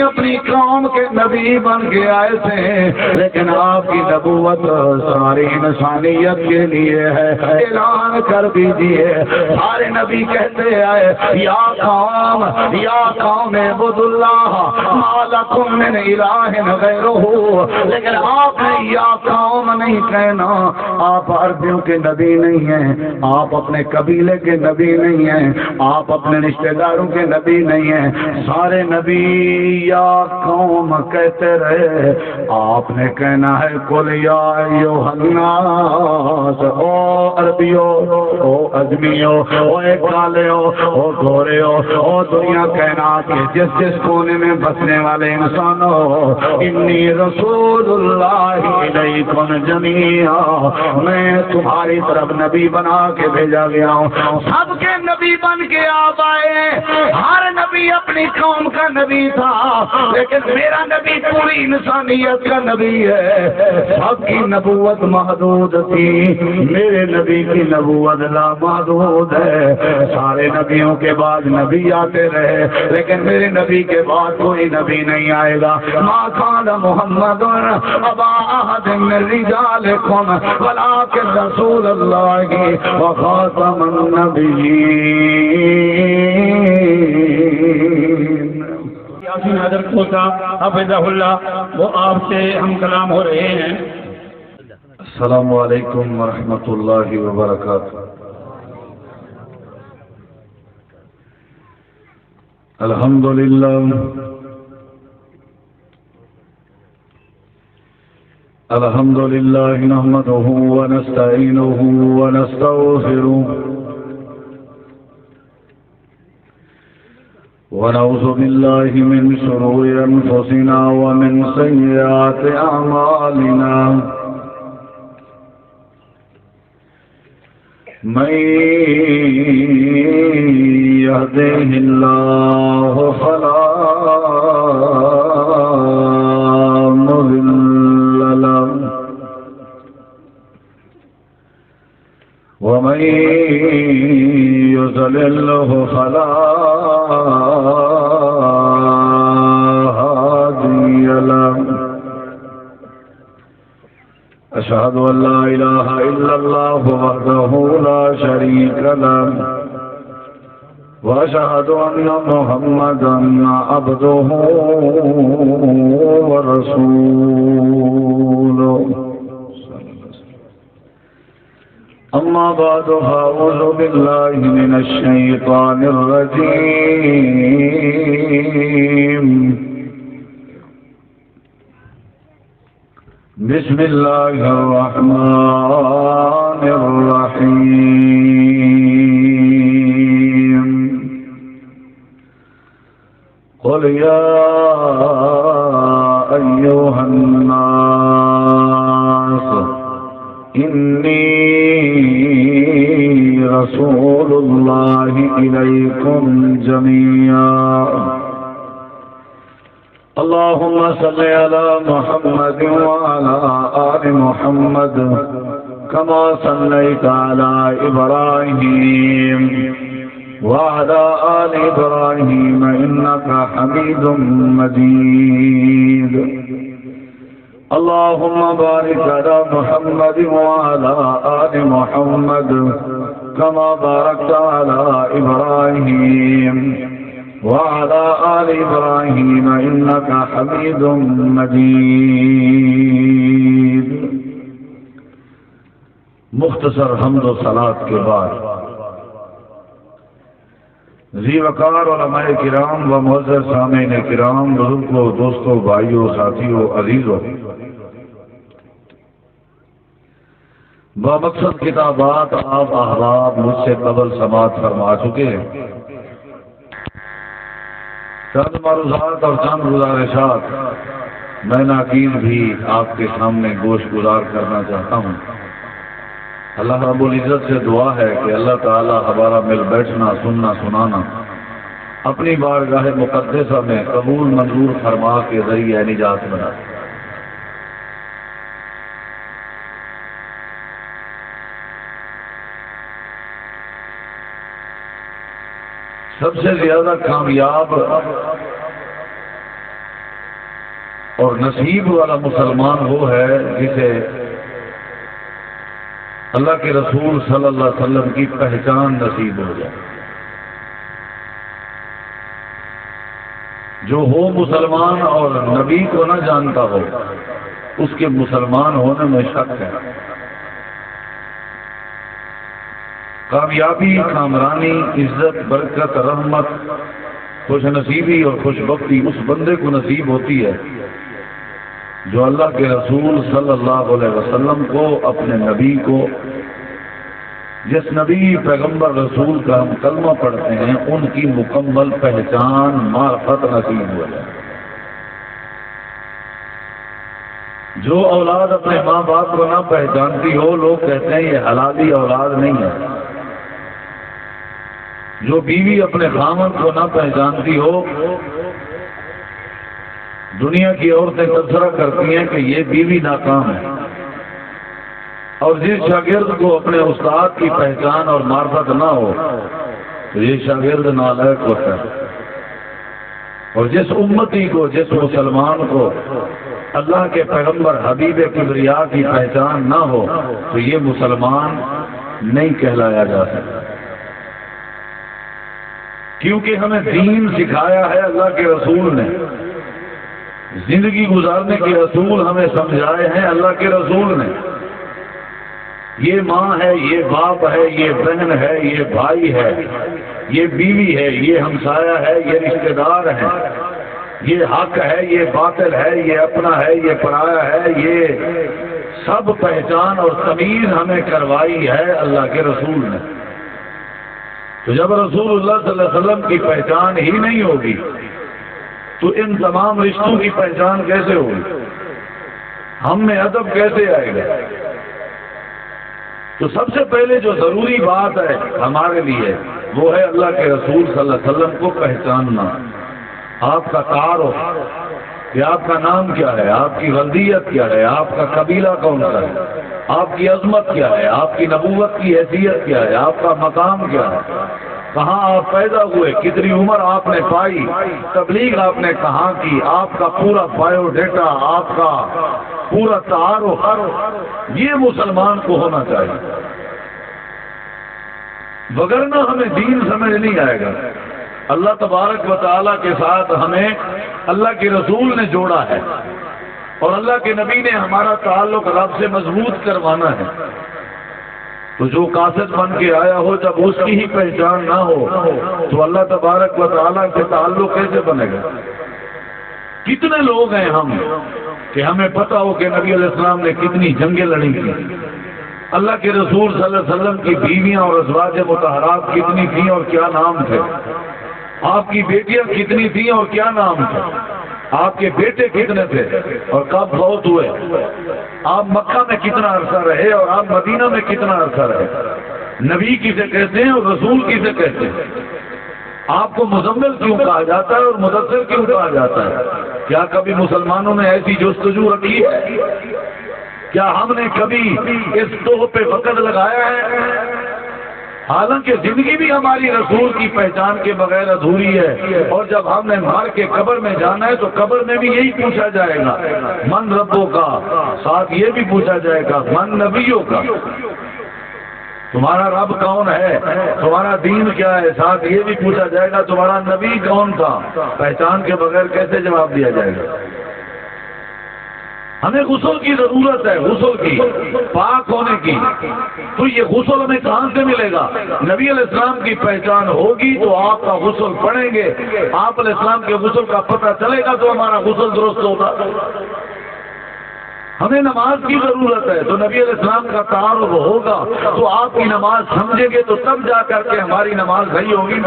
اپنی قوم کے نبی بن کے آئے تھے، لیکن آپ کی نبوت ساری انسانیت کے لیے ہے۔ اعلان کر دیجئے، سارے نبی کہتے آئے یا قوم اعبدوا اللہ ما لکم من الہ غیرہ، لیکن آپ نے یا قوم نہیں کہنا۔ آپ عربیوں کے نبی نہیں ہیں، آپ اپنے قبیلے کے نبی نہیں ہیں، آپ اپنے رشتہ داروں کے نبی نہیں ہیں، سارے نبی یا قوم کہتے رہے۔ آپ نے کہنا ہے قل یا ایھا الناس، او عربیو، او اجمیو، او کالیو، او گوریو، او دنیا کائنات کے جس کونے میں بسنے والے انسانوں، انی رسول اللہ الیکم جمیعا، میں تمہاری طرف نبی بنا کے بھیجا گیا ہوں۔ سب کے نبی بن کے آپ آئے، ہر نبی اپنی قوم کا نبی تھا، لیکن میرا نبی پوری انسانیت کا نبی ہے۔ سب کی نبوت محدود تھی، میرے نبی کی نبوت لامحدود ہے۔ سارے نبیوں کے بعد نبی آتے رہے، لیکن میرے نبی کے بعد کوئی نبی نہیں آئے گا۔ ما کان محمد ابا احد من رجالکم ولکن رسول اللہ وخاتم النبیین۔ یاسین حضرت کوسا حفظہ اللہ، وہ آپ سے ہم کلام ہو رہے ہیں۔ السلام علیکم ورحمۃ اللہ وبرکاتہ۔ الحمدللہ نحمده ونستعینه ونستغفره ونعوذ بالله من شرور انفسنا ومن سیئات اعمالنا، من يهده الله فلا مضل له ومن يضلل فلا هادي له، أشهد أن لا إله إلا الله وحده لا شريك له، وأشهد أن محمدا عبده ورسوله، أما بعد فأعوذ بالله من الشيطان الرجيم، بسم الله الرحمن الرحيم، قل يا أيها الناس إني رسول الله إليكم جميعا، اللهم صل على محمد وعلى آل محمد كما صليت على إبراهيم وعلى آل إبراهيم إنك حميد مجيد، اللهم بارك على محمد وعلى آل محمد كما باركت على إبراهيم وعلى آل إبراهيم إنك حميد مجيد۔ مختصر حمد و صلاۃ کے بعد ذی وقار علماء کرام و معزز سامعین کرام، بزرگوں، دوستوں، بھائیوں، ساتھیوں، عزیزوں، بامقصد کتابات آپ احباب مجھ سے قبل سماعت فرما چکے ہیں۔ چند معروضات اور چند گزارشات میں ناقید بھی آپ کے سامنے گوش گزار کرنا چاہتا ہوں۔ اللہ رب العزت سے دعا ہے کہ اللہ تعالی ہمارا مل بیٹھنا، سننا، سنانا اپنی بارگاہ مقدسہ میں قبول منظور فرما کے ذریعہ نجات بنا۔ سب سے زیادہ کامیاب اور نصیب والا مسلمان وہ ہے جسے اللہ کے رسول صلی اللہ علیہ وسلم کی پہچان نصیب ہو جائے. جو ہو مسلمان اور نبی کو نہ جانتا ہو اس کے مسلمان ہونے میں شک ہے. کامیابی، کامرانی، عزت، برکت، رحمت، خوش نصیبی اور خوش بختی اس بندے کو نصیب ہوتی ہے جو اللہ کے رسول صلی اللہ علیہ وسلم کو، اپنے نبی کو، جس نبی پیغمبر رسول کا ہم کلمہ پڑھتے ہیں ان کی مکمل پہچان معرفت نصیب ہو جائے. جو اولاد اپنے ماں باپ کو نہ پہچانتی ہو لوگ کہتے ہیں یہ حلالی اولاد نہیں ہے. جو بیوی اپنے خامن کو نہ پہچانتی ہو دنیا کی عورتیں تبصرہ کرتی ہیں کہ یہ بیوی ناکام ہے. اور جس شاگرد کو اپنے استاد کی پہچان اور معرفت نہ ہو تو یہ شاگرد نالائق ہوتا ہے. اور جس امتی کو، جس مسلمان کو اللہ کے پیغمبر حبیب کبریا کی پہچان نہ ہو تو یہ مسلمان نہیں کہلایا جا سکتا. کیونکہ ہمیں دین سکھایا ہے اللہ کے رسول نے، زندگی گزارنے کے اصول ہمیں سمجھائے ہیں اللہ کے رسول نے. یہ ماں ہے، یہ باپ ہے، یہ بہن ہے، یہ بھائی ہے، یہ بیوی ہے، یہ ہمسایہ ہے، یہ رشتہ دار ہے، یہ حق ہے، یہ باطل ہے، یہ اپنا ہے، یہ پرایا ہے، یہ سب پہچان اور تمیز ہمیں کروائی ہے اللہ کے رسول نے. تو جب رسول اللہ صلی اللہ علیہ وسلم کی پہچان ہی نہیں ہوگی تو ان تمام رشتوں کی پہچان کیسے ہوگی؟ ہم میں ادب کیسے آئے گا؟ تو سب سے پہلے جو ضروری بات ہے ہمارے لیے وہ ہے اللہ کے رسول صلی اللہ علیہ وسلم کو پہچاننا. آپ کا تعارف کہ آپ کا نام کیا ہے، آپ کی غلطیت کیا ہے، آپ کا قبیلہ کون سا ہے، آپ کی عظمت کیا ہے، آپ کی نبوت کی حیثیت کیا ہے، آپ کا مقام کیا ہے، کہاں آپ پیدا ہوئے، کتنی عمر آپ نے پائی، تبلیغ آپ نے کہاں کی، آپ کا پورا بایو ڈیٹا، آپ کا پورا تعارف یہ مسلمان کو ہونا چاہیے. وگرنہ ہمیں دین سمجھ نہیں آئے گا. اللہ تبارک و تعالیٰ کے ساتھ ہمیں اللہ کے رسول نے جوڑا ہے اور اللہ کے نبی نے ہمارا تعلق رب سے مضبوط کروانا ہے. تو جو قاصد بن کے آیا ہو جب اس کی ہی پہچان نہ ہو تو اللہ تبارک و تعالیٰ سے تعلق کیسے بنے گا؟ کتنے لوگ ہیں ہم کہ ہمیں پتہ ہو کہ نبی علیہ السلام نے کتنی جنگیں لڑی تھیں، اللہ کے رسول صلی اللہ علیہ وسلم کی بیویاں اور ازواج مطہرات کتنی تھیں اور کیا نام تھے، آپ کی بیٹیاں کتنی تھیں اور کیا نام تھے، آپ کے بیٹے کتنے تھے اور کب فوت ہوئے، آپ مکہ میں کتنا عرصہ رہے اور آپ مدینہ میں کتنا عرصہ رہے، نبی کسے کہتے ہیں اور رسول کسے کہتے ہیں، آپ کو مزمل کیوں کہا جاتا ہے اور مدثر کیوں کہا جاتا ہے؟ کیا کبھی مسلمانوں نے ایسی جستجو رکھی ہے؟ کیا ہم نے کبھی اس توہ پہ وقت لگایا ہے؟ حالانکہ زندگی بھی ہماری رسول کی پہچان کے بغیر ادھوری ہے. اور جب ہم نے مار کے قبر میں جانا ہے تو قبر میں بھی یہی پوچھا جائے گا من ربوں کا، ساتھ یہ بھی پوچھا جائے گا من نبیوں کا، تمہارا رب کون ہے، تمہارا دین کیا ہے، ساتھ یہ بھی پوچھا جائے گا تمہارا نبی کون تھا. پہچان کے بغیر کیسے جواب دیا جائے گا؟ ہمیں غسل کی ضرورت ہے، غسل کی، پاک ہونے کی. تو یہ غسل ہمیں کہاں سے ملے گا؟ نبی علیہ السلام کی پہچان ہوگی تو آپ کا غسل پڑھیں گے، آپ علیہ السلام کے غسل کا پتہ چلے گا تو ہمارا غسل درست ہوگا. ہمیں نماز کی ضرورت ہے تو نبی علیہ السلام کا تعارف ہوگا تو آپ کی نماز سمجھیں گے تو تب جا کر کے ہماری نماز صحیح ہوگی.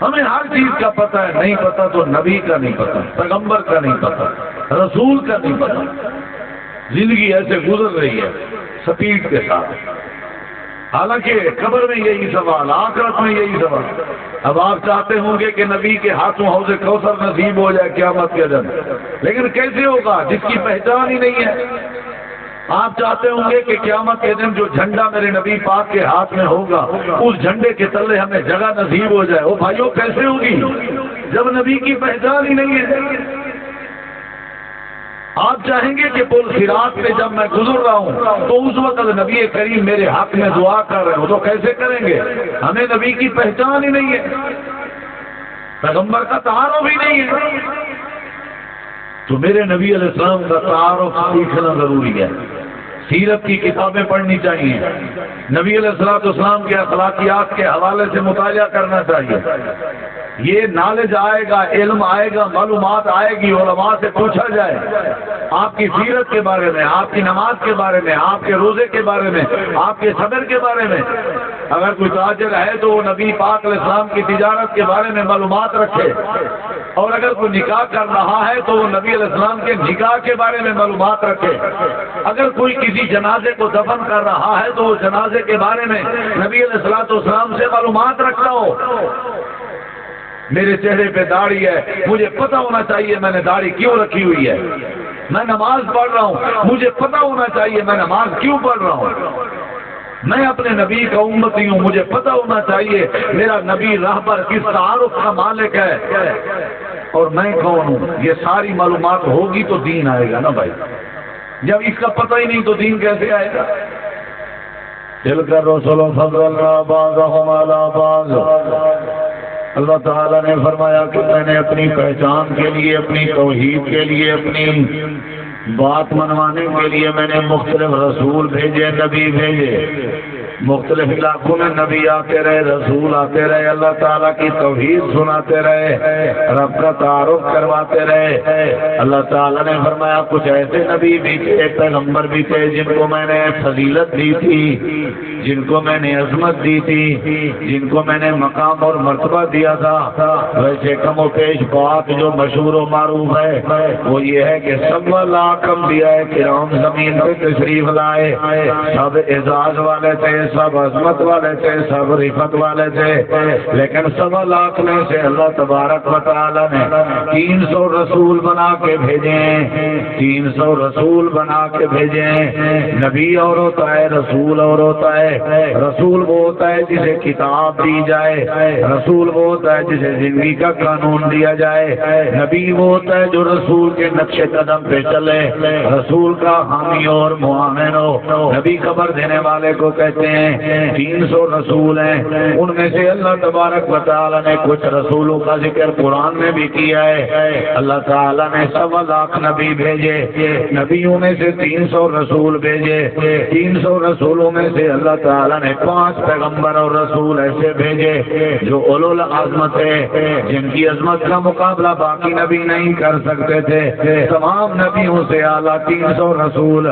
ہمیں ہر چیز کا پتہ ہے، نہیں پتہ تو نبی کا نہیں پتہ، پیغمبر کا نہیں پتہ، رسول کا نہیں پتہ. زندگی ایسے گزر رہی ہے سپیڈ کے ساتھ. حالانکہ قبر میں یہی سوال، آخرت میں یہی سوال. اب آپ چاہتے ہوں گے کہ نبی کے ہاتھوں حوض کوثر نصیب ہو جائے قیامت کے دن، لیکن کیسے ہوگا جس کی پہچان ہی نہیں ہے؟ آپ چاہتے ہوں گے کہ قیامت کے دن جو جھنڈا میرے نبی پاک کے ہاتھ میں ہوگا اس جھنڈے کے تلے ہمیں جگہ نصیب ہو جائے. وہ بھائیوں کیسے ہوگی جب نبی کی پہچان ہی نہیں ہے؟ آپ چاہیں گے کہ پل صراط پہ جب میں گزر رہا ہوں تو اس وقت نبی کریم میرے حق میں دعا کر رہے ہو تو کیسے کریں گے؟ ہمیں نبی کی پہچان ہی نہیں ہے، پیغمبر کا تعارف ہی نہیں ہے، تو میرے نبی علیہ السلام کا تعارف سیکھنا ضروری ہے۔ سیرت کی کتابیں پڑھنی چاہیے، نبی علیہ السلام کے اخلاقیات کے حوالے سے مطالعہ کرنا چاہیے۔ یہ نالج آئے گا، علم آئے گا، معلومات آئے گی، علماء سے پوچھا جائے آپ کی سیرت کے بارے میں، آپ کی نماز کے بارے میں، آپ کے روزے کے بارے میں، آپ کے صبر کے بارے میں۔ اگر کوئی تاجر ہے تو وہ نبی پاک علیہ السلام کی تجارت کے بارے میں معلومات رکھے، اور اگر کوئی نکاح کر رہا ہے تو وہ نبی علیہ السلام کے نکاح کے بارے میں معلومات رکھے، اگر کوئی کسی جنازے کو دفن کر رہا ہے تو وہ جنازے کے بارے میں نبی علیہ السلام سے معلومات رکھتا ہو۔ میرے چہرے پہ داڑھی ہے، مجھے پتہ ہونا چاہیے میں نے داڑھی کیوں رکھی ہوئی ہے۔ میں نماز پڑھ رہا ہوں، مجھے پتہ ہونا چاہیے میں نماز کیوں پڑھ رہا ہوں۔ میں اپنے نبی کا امتی ہوں، مجھے پتہ ہونا چاہیے میرا نبی راہ پر کس تعارف کا مالک ہے اور میں کون ہوں۔ یہ ساری معلومات ہوگی تو دین آئے گا نا بھائی، جب اس کا پتہ ہی نہیں تو دین کیسے آئے گا؟ تلک الرسل فضلنا بعضهم علی بعض۔ اللہ تعالیٰ نے فرمایا کہ میں نے اپنی پہچان کے لیے، اپنی توحید کے لیے، اپنی بات منوانے کے لیے میں نے مختلف رسول بھیجے، نبی بھیجے۔ مختلف علاقوں میں نبی آتے رہے، رسول آتے رہے، اللہ تعالیٰ کی توحید سناتے رہے، رب کا تعارف کرواتے رہے۔ اللہ تعالیٰ نے فرمایا کچھ ایسے نبی بھی تھے، پیغمبر بھی تھے جن کو میں نے فضیلت دی تھی، جن کو میں نے عظمت دی تھی، جن کو میں نے مقام اور مرتبہ دیا تھا۔ ویسے کم و پیش بات جو مشہور و معروف ہے وہ یہ ہے کہ سب لاکھ انبیاء کرام زمین پہ تشریف لائے، سب اعزاز والے تھے، سب عظمت والے تھے، سب رفت والے تھے، لیکن 1.25 میں سے اللہ تبارک و تعالی نے 300 رسول بنا کے بھیجے، 300 رسول بنا کے بھیجے۔ نبی اور ہوتا ہے، رسول اور ہوتا ہے۔ رسول وہ ہوتا ہے جسے کتاب دی جائے، رسول وہ ہوتا ہے جسے زندگی کا قانون دیا جائے، نبی وہ ہوتا ہے جو رسول کے نقش قدم پہ چلے، رسول کا حامی اور معاون ہو۔ نبی خبر دینے والے کو کہتے ہیں 300 رسول ہیں، ان میں سے اللہ تبارک و تعالی نے کچھ رسولوں کا ذکر قرآن میں بھی کیا ہے۔ اللہ تعالیٰ نے 1.25 نبی بھیجے، نبیوں میں سے 300 رسول بھیجے۔ 300 رسولوں میں سے اللہ تعالیٰ نے 5 پیغمبر اور رسول ایسے بھیجے جو اولو العظمت ہے، جن کی عظمت کا مقابلہ باقی نبی نہیں کر سکتے تھے۔ تمام نبیوں سے اعلیٰ 300 رسول،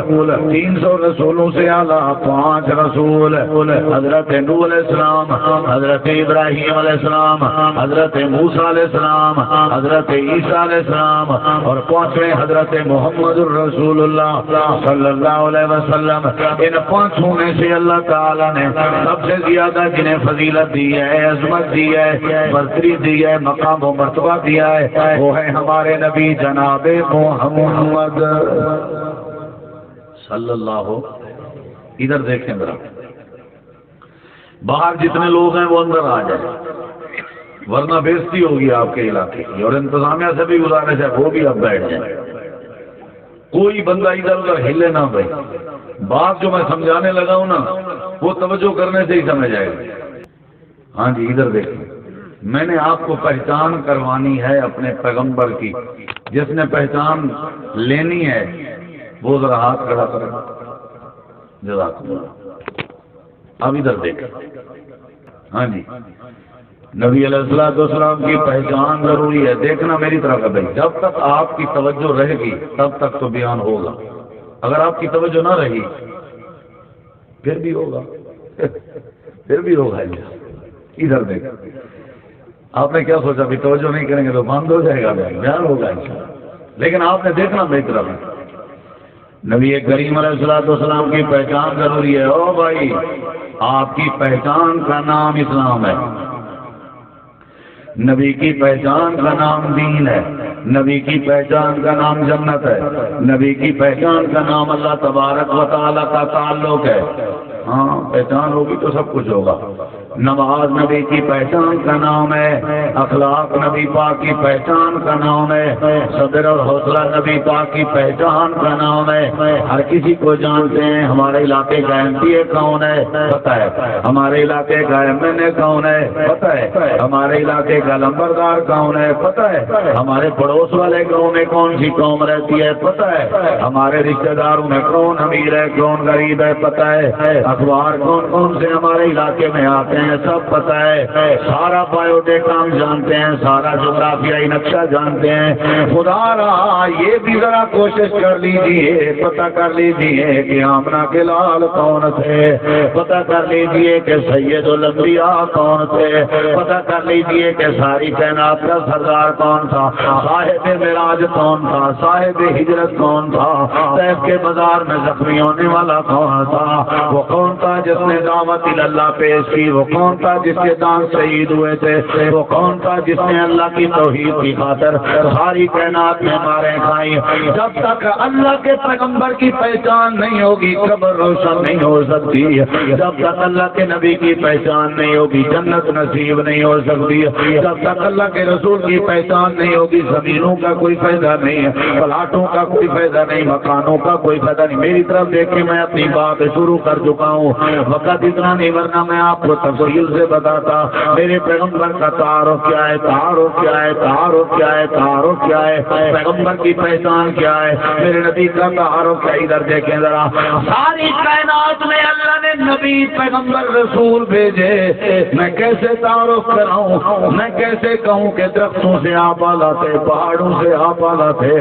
300 رسولوں سے اعلیٰ 5 رسول، حضرت نوح علیہ السلام، حضرت ابراہیم علیہ السلام، حضرت موسیٰ علیہ السلام، حضرت عیسیٰ علیہ السلام، اور 5ویں حضرت محمد الرسول اللہ صلی اللہ علیہ وسلم۔ ان 5 میں سے اللہ تعالیٰ نے سب سے زیادہ جنہیں فضیلت دی ہے، عظمت دی ہے، برتری دی ہے، مقام و مرتبہ دیا ہے، وہ ہے ہمارے نبی جناب محمد صلی اللہ۔ ادھر دیکھیں ذرا، باہر جتنے لوگ ہیں وہ اندر آ جائیں، ورنہ بےزتی ہوگی آپ کے علاقے کی، اور انتظامیہ سے بھی گزارش ہے وہ بھی اب بیٹھ جائیں، کوئی بندہ ادھر ادھر ہلے نہ بھائی۔ بات جو میں سمجھانے لگا ہوں نا وہ توجہ کرنے سے ہی سمجھ آئے گی۔ ہاں جی ادھر دیکھیں، میں نے آپ کو پہچان کروانی ہے اپنے پیغمبر کی۔ جس نے پہچان لینی ہے وہ ذرا ہاتھ کھڑا کرے، جزاک اللہ۔ اب ادھر دیکھ، ہاں جی نبی علیہ السلام کی پہچان ضروری ہے۔ دیکھنا میری طرف ہے بھائی، جب تک آپ کی توجہ رہے گی تب تک تو بیان ہوگا، اگر آپ کی توجہ نہ رہی پھر بھی ہوگا، پھر بھی ہوگا۔ ادھر دیکھ، آپ نے کیا سوچا بھی توجہ نہیں کریں گے تو بند ہو جائے گا، بیان ہوگا انشاءاللہ، لیکن آپ نے دیکھنا میری طرف ہے۔ نبی کریم علیہ السلام کی پہچان ضروری ہے۔ او بھائی، آپ کی پہچان کا نام اسلام ہے، نبی کی پہچان کا نام دین ہے، نبی کی پہچان کا نام جنت ہے، نبی کی پہچان کا نام اللہ تبارک و تعالیٰ کا تعلق ہے۔ ہاں پہچان ہوگی تو سب کچھ ہوگا۔ نماز نبی کی پہچان کا نام ہے، اخلاق نبی پاک کی پہچان کا نام ہے، صبر اور حوصلہ نبی پاک کی پہچان کا نام ہے۔ ہر کسی کو جانتے ہیں ہمارے علاقے کا ایم پی اے کون ہے پتہ ہے، ہمارے علاقے کا ایم این اے کون ہے پتہ ہے، ہمارے علاقے کا لمبردار کون ہے پتہ ہے، ہمارے پڑوس والے گاؤں میں کون سی قوم رہتی ہے پتہ ہے، ہمارے رشتہ داروں میں کون امیر ہے کون غریب ہے پتہ ہے، اخبار کون کون سے ہمارے علاقے میں آتے ہیں سب پتہ ہے، سارا بایو ڈیٹا ہم جانتے ہیں، سارا جغرافیائی نقشہ جانتے ہیں۔ خدا را یہ بھی ذرا کوشش کر لیجیے، پتہ کر لیجیے کہ آمنہ کے لال کون تھے، پتہ کر لیجیے کہ سید الانبیاء کون تھے، پتہ کر لیجیے کہ ساری کائنات کا سردار کون تھا، صاحب معراج کون تھا، صاحب ہجرت کون تھا، طیف کے بازار میں زخمی ہونے والا کون تھا، وہ کون تھا جس نے دعوت اللہ پیش کی، وہ کون تھا جس کے دانت شہید ہوئے تھے، وہ کون تھا جس نے اللہ کی توحید کی خاطر ساری کائنات میں ماریں کھائی۔ جب تک اللہ کے پیغمبر کی پہچان نہیں ہوگی قبر روشن نہیں ہو سکتی، جب تک اللہ کے نبی کی پہچان نہیں ہوگی جنت نصیب نہیں ہو سکتی، جب تک اللہ کے رسول کی پہچان نہیں ہوگی زمینوں کا کوئی فائدہ نہیں ہے، پلاٹوں کا کوئی فائدہ نہیں، مکانوں کا کوئی فائدہ نہیں۔ میری طرف دیکھ کے میں اپنی بات شروع کر چکا ہوں، وقت اتنا نہیں ورنہ میں آپ کو تفصیل سے بتاتا میرے پیغمبر کا تعارف کیا ہے، تعارف کیا ہے، تعارف کیا ہے، تعارف کیا ہے، پیغمبر کی پہچان کیا ہے، میرے نبی کا تعارف کیا۔ ادھر دیکھیں ذرا، ساری کائنات میں اللہ نے نبی پیغمبر رسول بھیجے، میں کیسے تعارف کراؤں، میں کیسے کہوں کہ درختوں سے آپ آلہ تھے، پہاڑوں سے آپ آلہ تھے،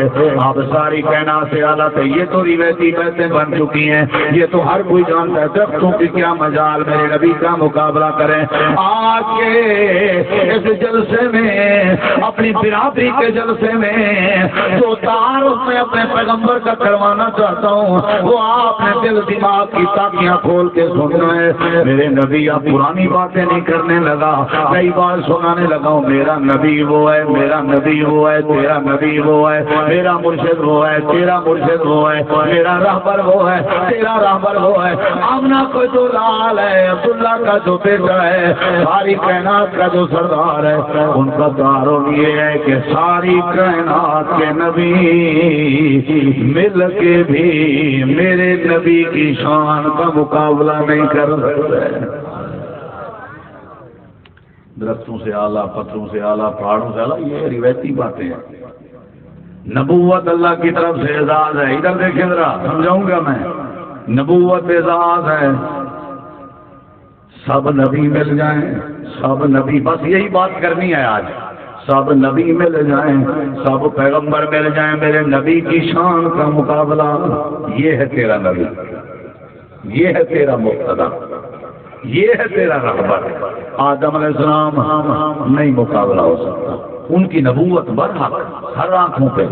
آپ ساری کائنات سے آلہ تھے، یہ تو روایتی باتیں بن چکی ہیں، یہ تو ہر کوئی جانتا ہے، درختوں کی کیا مجال میرے نبی کا مقابلہ کریں۔ آج کے اس جلسے میں اپنی برادری کے جلسے میں جو تعارف میں اپنے پیغمبر کا کروانا چاہتا ہوں وہ آپ نے دل دماغ کی تاکیاں کھول کے سننا ہے۔ میرے نبی اب پرانی باتیں نہیں کرنے لگا، کئی بار سنانے لگا ہوں میرا نبی وہ ہے، میرا نبی وہ ہے، تیرا نبی وہ ہے، میرا مرشد وہ ہے، تیرا مرشد وہ ہے، میرا رہبر وہ ہے، تیرا رہبر وہ ہے، آمنہ کو جو لال ہے، عبداللہ کا جو بیٹا ہے، ساری کائنات کا جو سردار ہے، ان کا تعارف یہ ہے کہ ساری کائنات کے نبی مل کے بھی میرے نبی کی شان کا مقابلہ نہیں کر سکتے۔ درختوں سے اعلیٰ، پتھروں سے اعلیٰ، پہاڑوں سے اعلیٰ، یہ روایتی باتیں ہیں۔ نبوت اللہ کی طرف سے اعزاز ہے، ادھر دیکھیں ذرا سمجھاؤں گا میں، نبوت اعزاز ہے، سب نبی مل جائیں، سب نبی، بس یہی بات کرنی ہے آج، سب نبی مل جائیں، سب پیغمبر مل جائیں، میرے نبی کی شان کا مقابلہ، یہ ہے تیرا نبی، یہ ہے تیرا مقتدی، یہ ہے تیرا رہبر۔ آدم علیہ السلام نہیں مقابلہ ہو سکتا، ان کی نبوت برحق ہر آنکھوں پہ،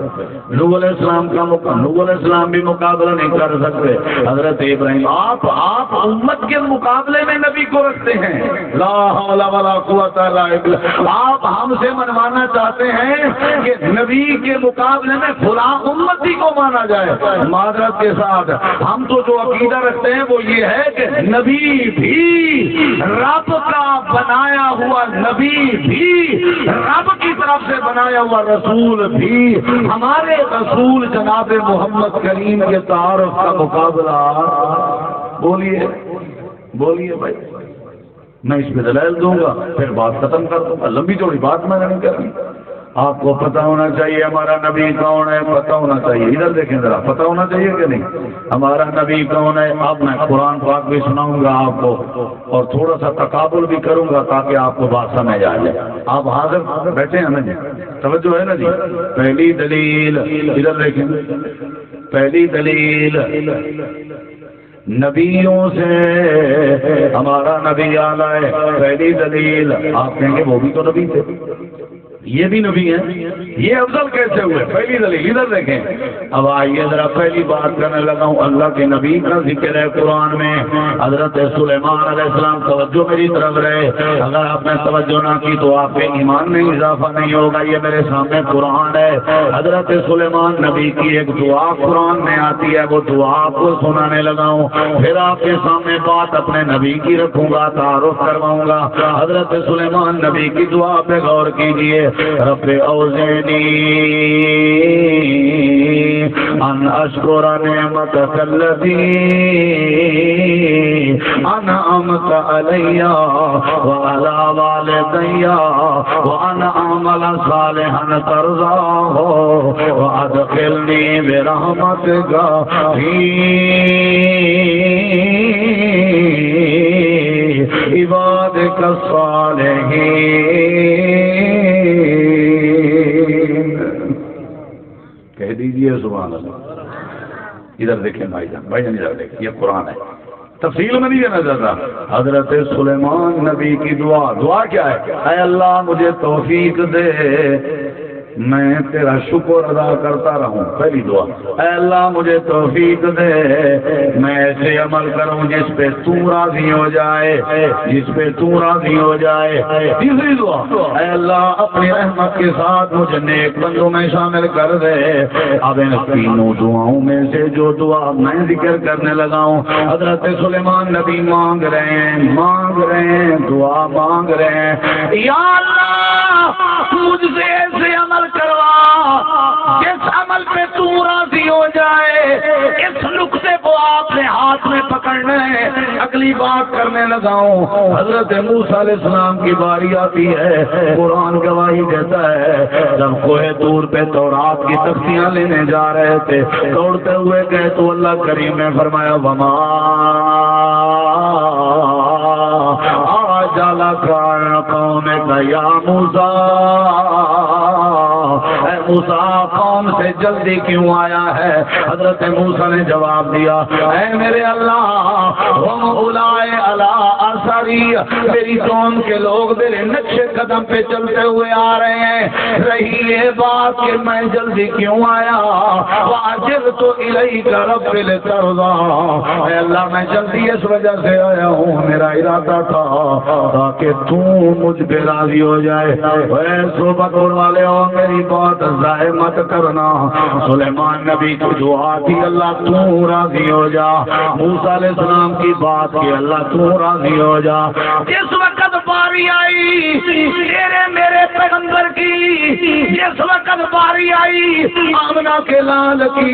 نوح علیہ السلام کا نوح علیہ السلام بھی مقابلہ نہیں کر سکتے، حضرت ابراہیم، آپ امت کے مقابلے میں نبی کو رکھتے ہیں، لا حول ولا قوت الا باللہ۔ آپ ہم سے منوانا چاہتے ہیں کہ نبی کے مقابلے میں فلاں امتی کو مانا جائے، معذرت کے ساتھ ہم تو جو عقیدہ رکھتے ہیں وہ یہ ہے کہ نبی بھی رب کا بنایا ہوا، نبی بھی رب کی طرف سے بنایا ہوا، رسول بھی ہمارے رسول جناب محمد کریم کے تعارف کا مقابلہ۔ بولیے بولیے بھائی، میں اس پہ دلائل دوں گا پھر بات ختم کر دوں گا، لمبی چوڑی بات میں نہیں کرنی۔ آپ کو پتہ ہونا چاہیے ہمارا نبی کون ہے، پتہ ہونا چاہیے، ادھر دیکھیں ذرا، پتہ ہونا چاہیے کہ نہیں ہمارا نبی کون ہے۔ اب میں قرآن پاک بھی سناؤں گا آپ کو اور تھوڑا سا تقابل بھی کروں گا تاکہ آپ کو بات سمجھ آ جائے۔ آپ حاضر بیٹھے ہیں نا جی، توجہ ہے نا جی۔ پہلی دلیل ادھر دیکھیں، پہلی دلیل نبیوں سے ہمارا نبی اعلیٰ ہے، پہلی دلیل آپ کہیں گے وہ بھی تو نبی تھے، یہ بھی نبی ہیں، یہ افضل کیسے ہوئے؟ پہلی دلیل ادھر دیکھیں۔ اب آئیے ذرا پہلی بات کرنے لگا ہوں، اللہ کے نبی کا ذکر ہے قرآن میں، حضرت سلیمان علیہ السلام، توجہ میری طرف رہے، اگر آپ نے توجہ نہ کی تو آپ کے ایمان میں اضافہ نہیں ہوگا۔ یہ میرے سامنے قرآن ہے، حضرت سلیمان نبی کی ایک دعا قرآن میں آتی ہے، وہ دعا آپ کو سنانے لگا ہوں، پھر آپ کے سامنے بات اپنے نبی کی رکھوں گا، تعارف کرواؤں گا۔ حضرت سلیمان نبی کی دعا پہ غور کیجئے، رب اوزعنی ان اشکر نعمتک التی انعمت علی وعلی والدی وان اعمل صالحا ترضاہ وادخلنی برحمتک فی عبادک الصالحین۔ کہہ دیجئے سبحان اللہ۔ ادھر دیکھیں بھائی جان ادھر دیکھیں، یہ قرآن ہے، تفصیل میں نہیں جانا چاہتا۔ حضرت سلیمان نبی کی دعا کیا ہے؟ اے اللہ مجھے توفیق دے، میں تیرا شکر ادا کرتا رہوں۔ پہلی دعا، اے اللہ مجھے توفیق دے، میں ایسے عمل کروں جس پہ تو راضی ہو جائے، جس پہ تو راضی ہو جائے۔ تیسری دعا، اے اللہ اپنی رحمت کے ساتھ مجھے نیک بندوں میں شامل کر دے۔ اب ان تینوں دعاؤں میں سے جو دعا میں ذکر کرنے لگا ہوں، حضرت سلیمان نبی مانگ رہے ہیں، دعا مانگ رہے ہیں، یا اللہ مجھ سے ایسے عمل کروا جس عمل پہ تو راضی ہو جائے۔ اس نقطے کو آپ نے ہاتھ میں پکڑنا ہے۔ اگلی بات کرنے لگا ہوں، حضرت موسیٰ علیہ السلام کی باری آتی ہے، قرآن گواہی دیتا ہے، جب کوہ طور پہ تورات کی تختیاں لینے جا رہے تھے، دوڑتے ہوئے گئے تو اللہ کریم نے فرمایا وما جالا کان قومک یا موسیٰ، اے موسیٰ قوم سے جلدی کیوں آیا ہے؟ حضرت موسیٰ نے جواب دیا، اے میرے اللہ ہم اولائے علی اثری، میری قوم کے لوگ میرے نقش قدم پہ چلتے ہوئے آ رہے ہیں، رہی یہ بات کہ میں جلدی کیوں آیا، وَعَجِلْتُ إِلَيْكَ رَبِّ لِتَرْضَىٰ، اے اللہ میں جلدی اس وجہ سے آیا ہوں، میرا ارادہ تھا تاکہ تو مجھ پہ راضی ہو جائے۔ اے صحبت والے ہو، میری بات ضائع مت کرنا۔ سلیمان نبی کی دعا تھی اللہ تو راضی ہو جا، موسیٰ علیہ السلام کی بات کی اللہ تو راضی ہو جا۔ جس وقت باری آئی تیرے میرے پیغمبر کی، جس وقت باری آئی آمنہ کے لال کی،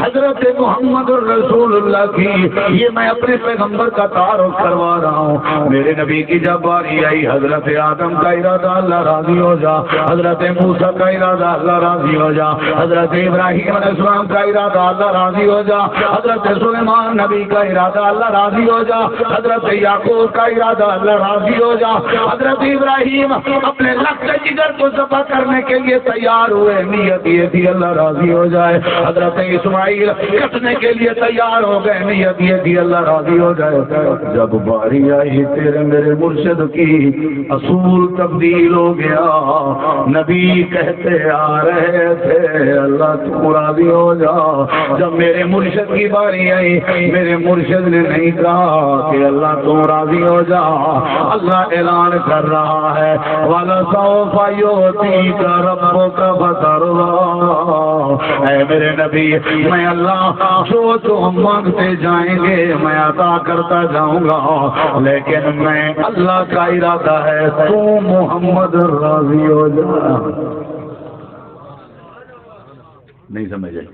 حضرت محمد رسول اللہ کی، یہ میں اپنے پیغمبر کا تعارف کروا رہا ہوں۔ میرے نبی کی جب باری آئی، حضرت آدم کا ارادہ اللہ راضی ہو جا، حضرت موسیٰ کا ارادہ اللہ راضی ہو جا، حضرت ابراہیم علیہ السلام کا ارادہ اللہ راضی ہو جا، حضرت سلیمان نبی کا ارادہ اللہ راضی ہو جا، حضرت یعقوب کا ارادہ اللہ راضی ہو جا، حضرت ابراہیم اپنے لخت جگر کو ذبح کرنے کے لیے تیار ہوئے، نیت یہ تھی اللہ راضی ہو جائے، حضرت اسماعیل کٹنے کے لیے تیار ہو گئے، نیت یہ تھی اللہ راضی ہو جائے۔ جب باری آئی تیرے میرے مرشد کی، اصول تبدیل ہو گیا، نبی کہتے آ رہے تھے اللہ تو راضی ہو جا، جب میرے مرشد کی باری آئی میرے مرشد نے نہیں کہا کہ اللہ تو راضی ہو جا، اللہ اعلان کر رہا ہے وَلَسَوْفَ يُعْطِيكَ رَبُّكَ فَتَرْضَىٰ، اے میرے نبی میں اللہ جو تم مانگتے جائیں گے میں عطا کرتا جاؤں گا، لیکن میں اللہ کا ارادہ ہے تو محمد راضی ہو جا۔ نہیں سمجھ آئی؟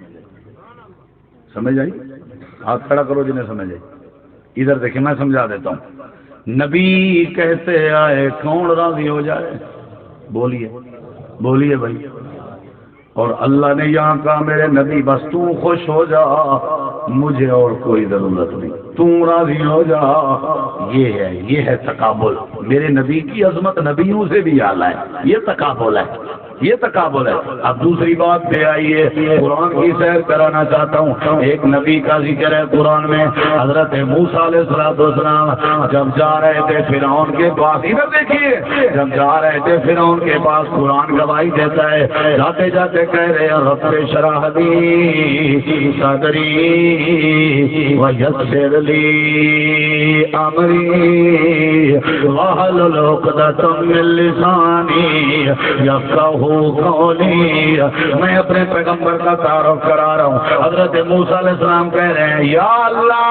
سمجھ آئی؟ ہاتھ کھڑا کرو جنہیں سمجھ آئی۔ ادھر دیکھیں میں سمجھا دیتا ہوں، نبی کہتے آئے کون راضی ہو جائے؟ بولیے بولیے بھائی۔ اور اللہ نے یہاں کہا میرے نبی بس تو خوش ہو جا، مجھے اور کوئی ضرورت نہیں، تو راضی ہو جا۔ یہ ہے تقابل۔ میرے نبی کی عظمت نبیوں سے بھی اعلیٰ ہے، یہ تقابل ہے۔ یہ تقابل ہے۔ اب دوسری بات پہ آئیے، قرآن کی سیر کرانا چاہتا ہوں۔ ایک نبی کا ذکر ہے قرآن میں، حضرت موسیٰ علیہ السلام جب جا رہے تھے فرعون کے پاس، ادھر دیکھیے، جب جا رہے تھے فرعون کے پاس، قرآن گواہی دیتا ہے، جاتے جاتے کہہ رہے ہیں رب اشرح لی صدری ویسر لی امری واحلل عقدۃ من لسانی یفقہوا قولی۔ میں اپنے پیغمبر کا تعارف کرا رہا ہوں۔ حضرت موسیٰ علیہ السلام کہہ رہے ہیں یا اللہ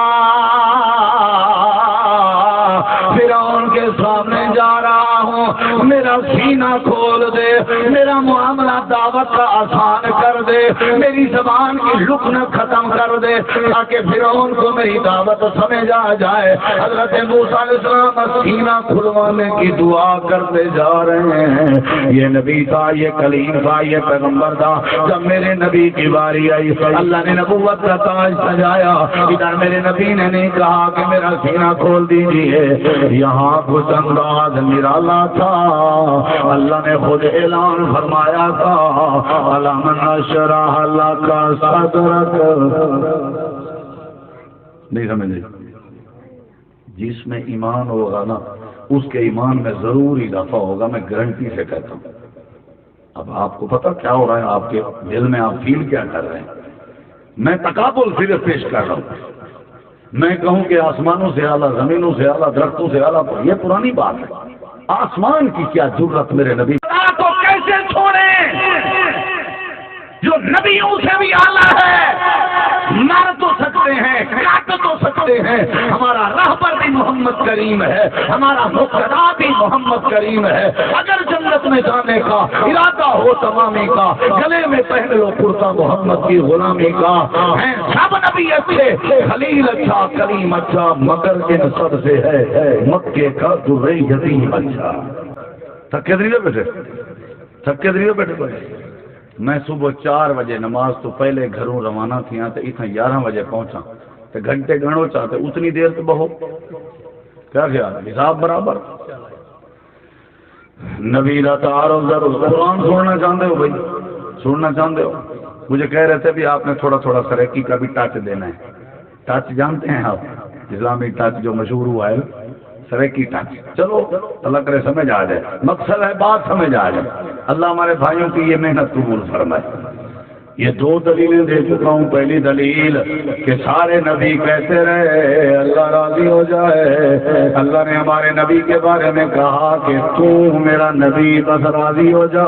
فرعون کے سامنے جا رہا ہوں، میرا سینہ کھول دے، میرا معاملہ دعوت کا آسان کر دے، میری زبان کی لکن ختم کر دے تاکہ فرعون کو میری دعوت سمجھ آ جائے۔ حضرت موسیٰ علیہ السلام سینہ کھلوانے کی دعا کرتے جا رہے ہیں۔ یہ نبی تھا، یہ کلیم تھا، یہ پیغمبر تھا۔ جب میرے نبی کی باری آئی، اللہ نے نبوت کا تاج سجایا۔ ادھر میرے نبی نے نہیں کہا کہ میرا سینہ کھول دیجیے، یہاں کچھ انداز نرالا تھا۔ اللہ نے خود اعلان فرمایا تھا الم نشرح لک صدرک۔ نہیں سمجھے؟ جس میں ایمان ہوگا نا اس کے ایمان میں ضرور اضافہ ہوگا، میں گارنٹی سے کہتا ہوں۔ اب آپ کو پتا کیا ہو رہا ہے، آپ کے دل میں آپ فیل کیا کر رہے ہیں؟ میں تقابل صرف پیش کر رہا ہوں۔ میں کہوں کہ آسمانوں سے اعلیٰ، زمینوں سے اعلیٰ، درختوں سے اعلیٰ، یہ پرانی بات ہے۔ آسمان کی کیا جرت میرے نبی کو کیسے چھوڑیں جو نبیوں سے بھی اعلیٰ ہے، مار تو سکتے ہیں، کاٹ تو سکتے ہیں۔ ہمارا راہبر بھی محمد کریم ہے، ہمارا مقتدا بھی محمد کریم ہے۔ اگر جنت میں جانے کا ارادہ ہو تمامی کا، گلے میں پہن لو کرتا محمد کی غلامی کا۔ ہیں سب نبی اچھے، خلیل اچھا، کلیم اچھا، مگر ان سب سے ہے مکے کا ذرّی یتیم اچھا۔ تھکے دریے بیٹھے میں صبح 4 بجے نماز تو پہلے گھروں روانہ تھیاں تے اتنا 11 بجے پہنچا تے گھنٹے گھنٹوں چاہتے اتنی دیر تو بہو کیا خیال حساب برابر۔ نبی کا تعارف ضرور۔ قرآن سننا چاہتے ہو بھائی؟ سننا چاہتے ہو؟ مجھے کہہ رہے تھے بھی آپ نے تھوڑا تھوڑا سریکی کا بھی ٹچ دینا ہے۔ ٹچ جانتے ہیں آپ؟ اسلامی ٹچ جو مشہور ہوا ہے، سریکی ٹچ۔ چلو اللہ کرے سمجھ آ جائے، مقصد ہے بات سمجھ آ جائے۔ اللہ ہمارے بھائیوں کی یہ محنت قبول فرمائے۔ یہ 2 دلیلیں دے چکا ہوں۔ پہلی دلیل کہ سارے نبی کہتے رہے اللہ راضی ہو جائے۔ اللہ نے ہمارے نبی کے بارے میں کہا کہ تو میرا نبی بس راضی ہو جا۔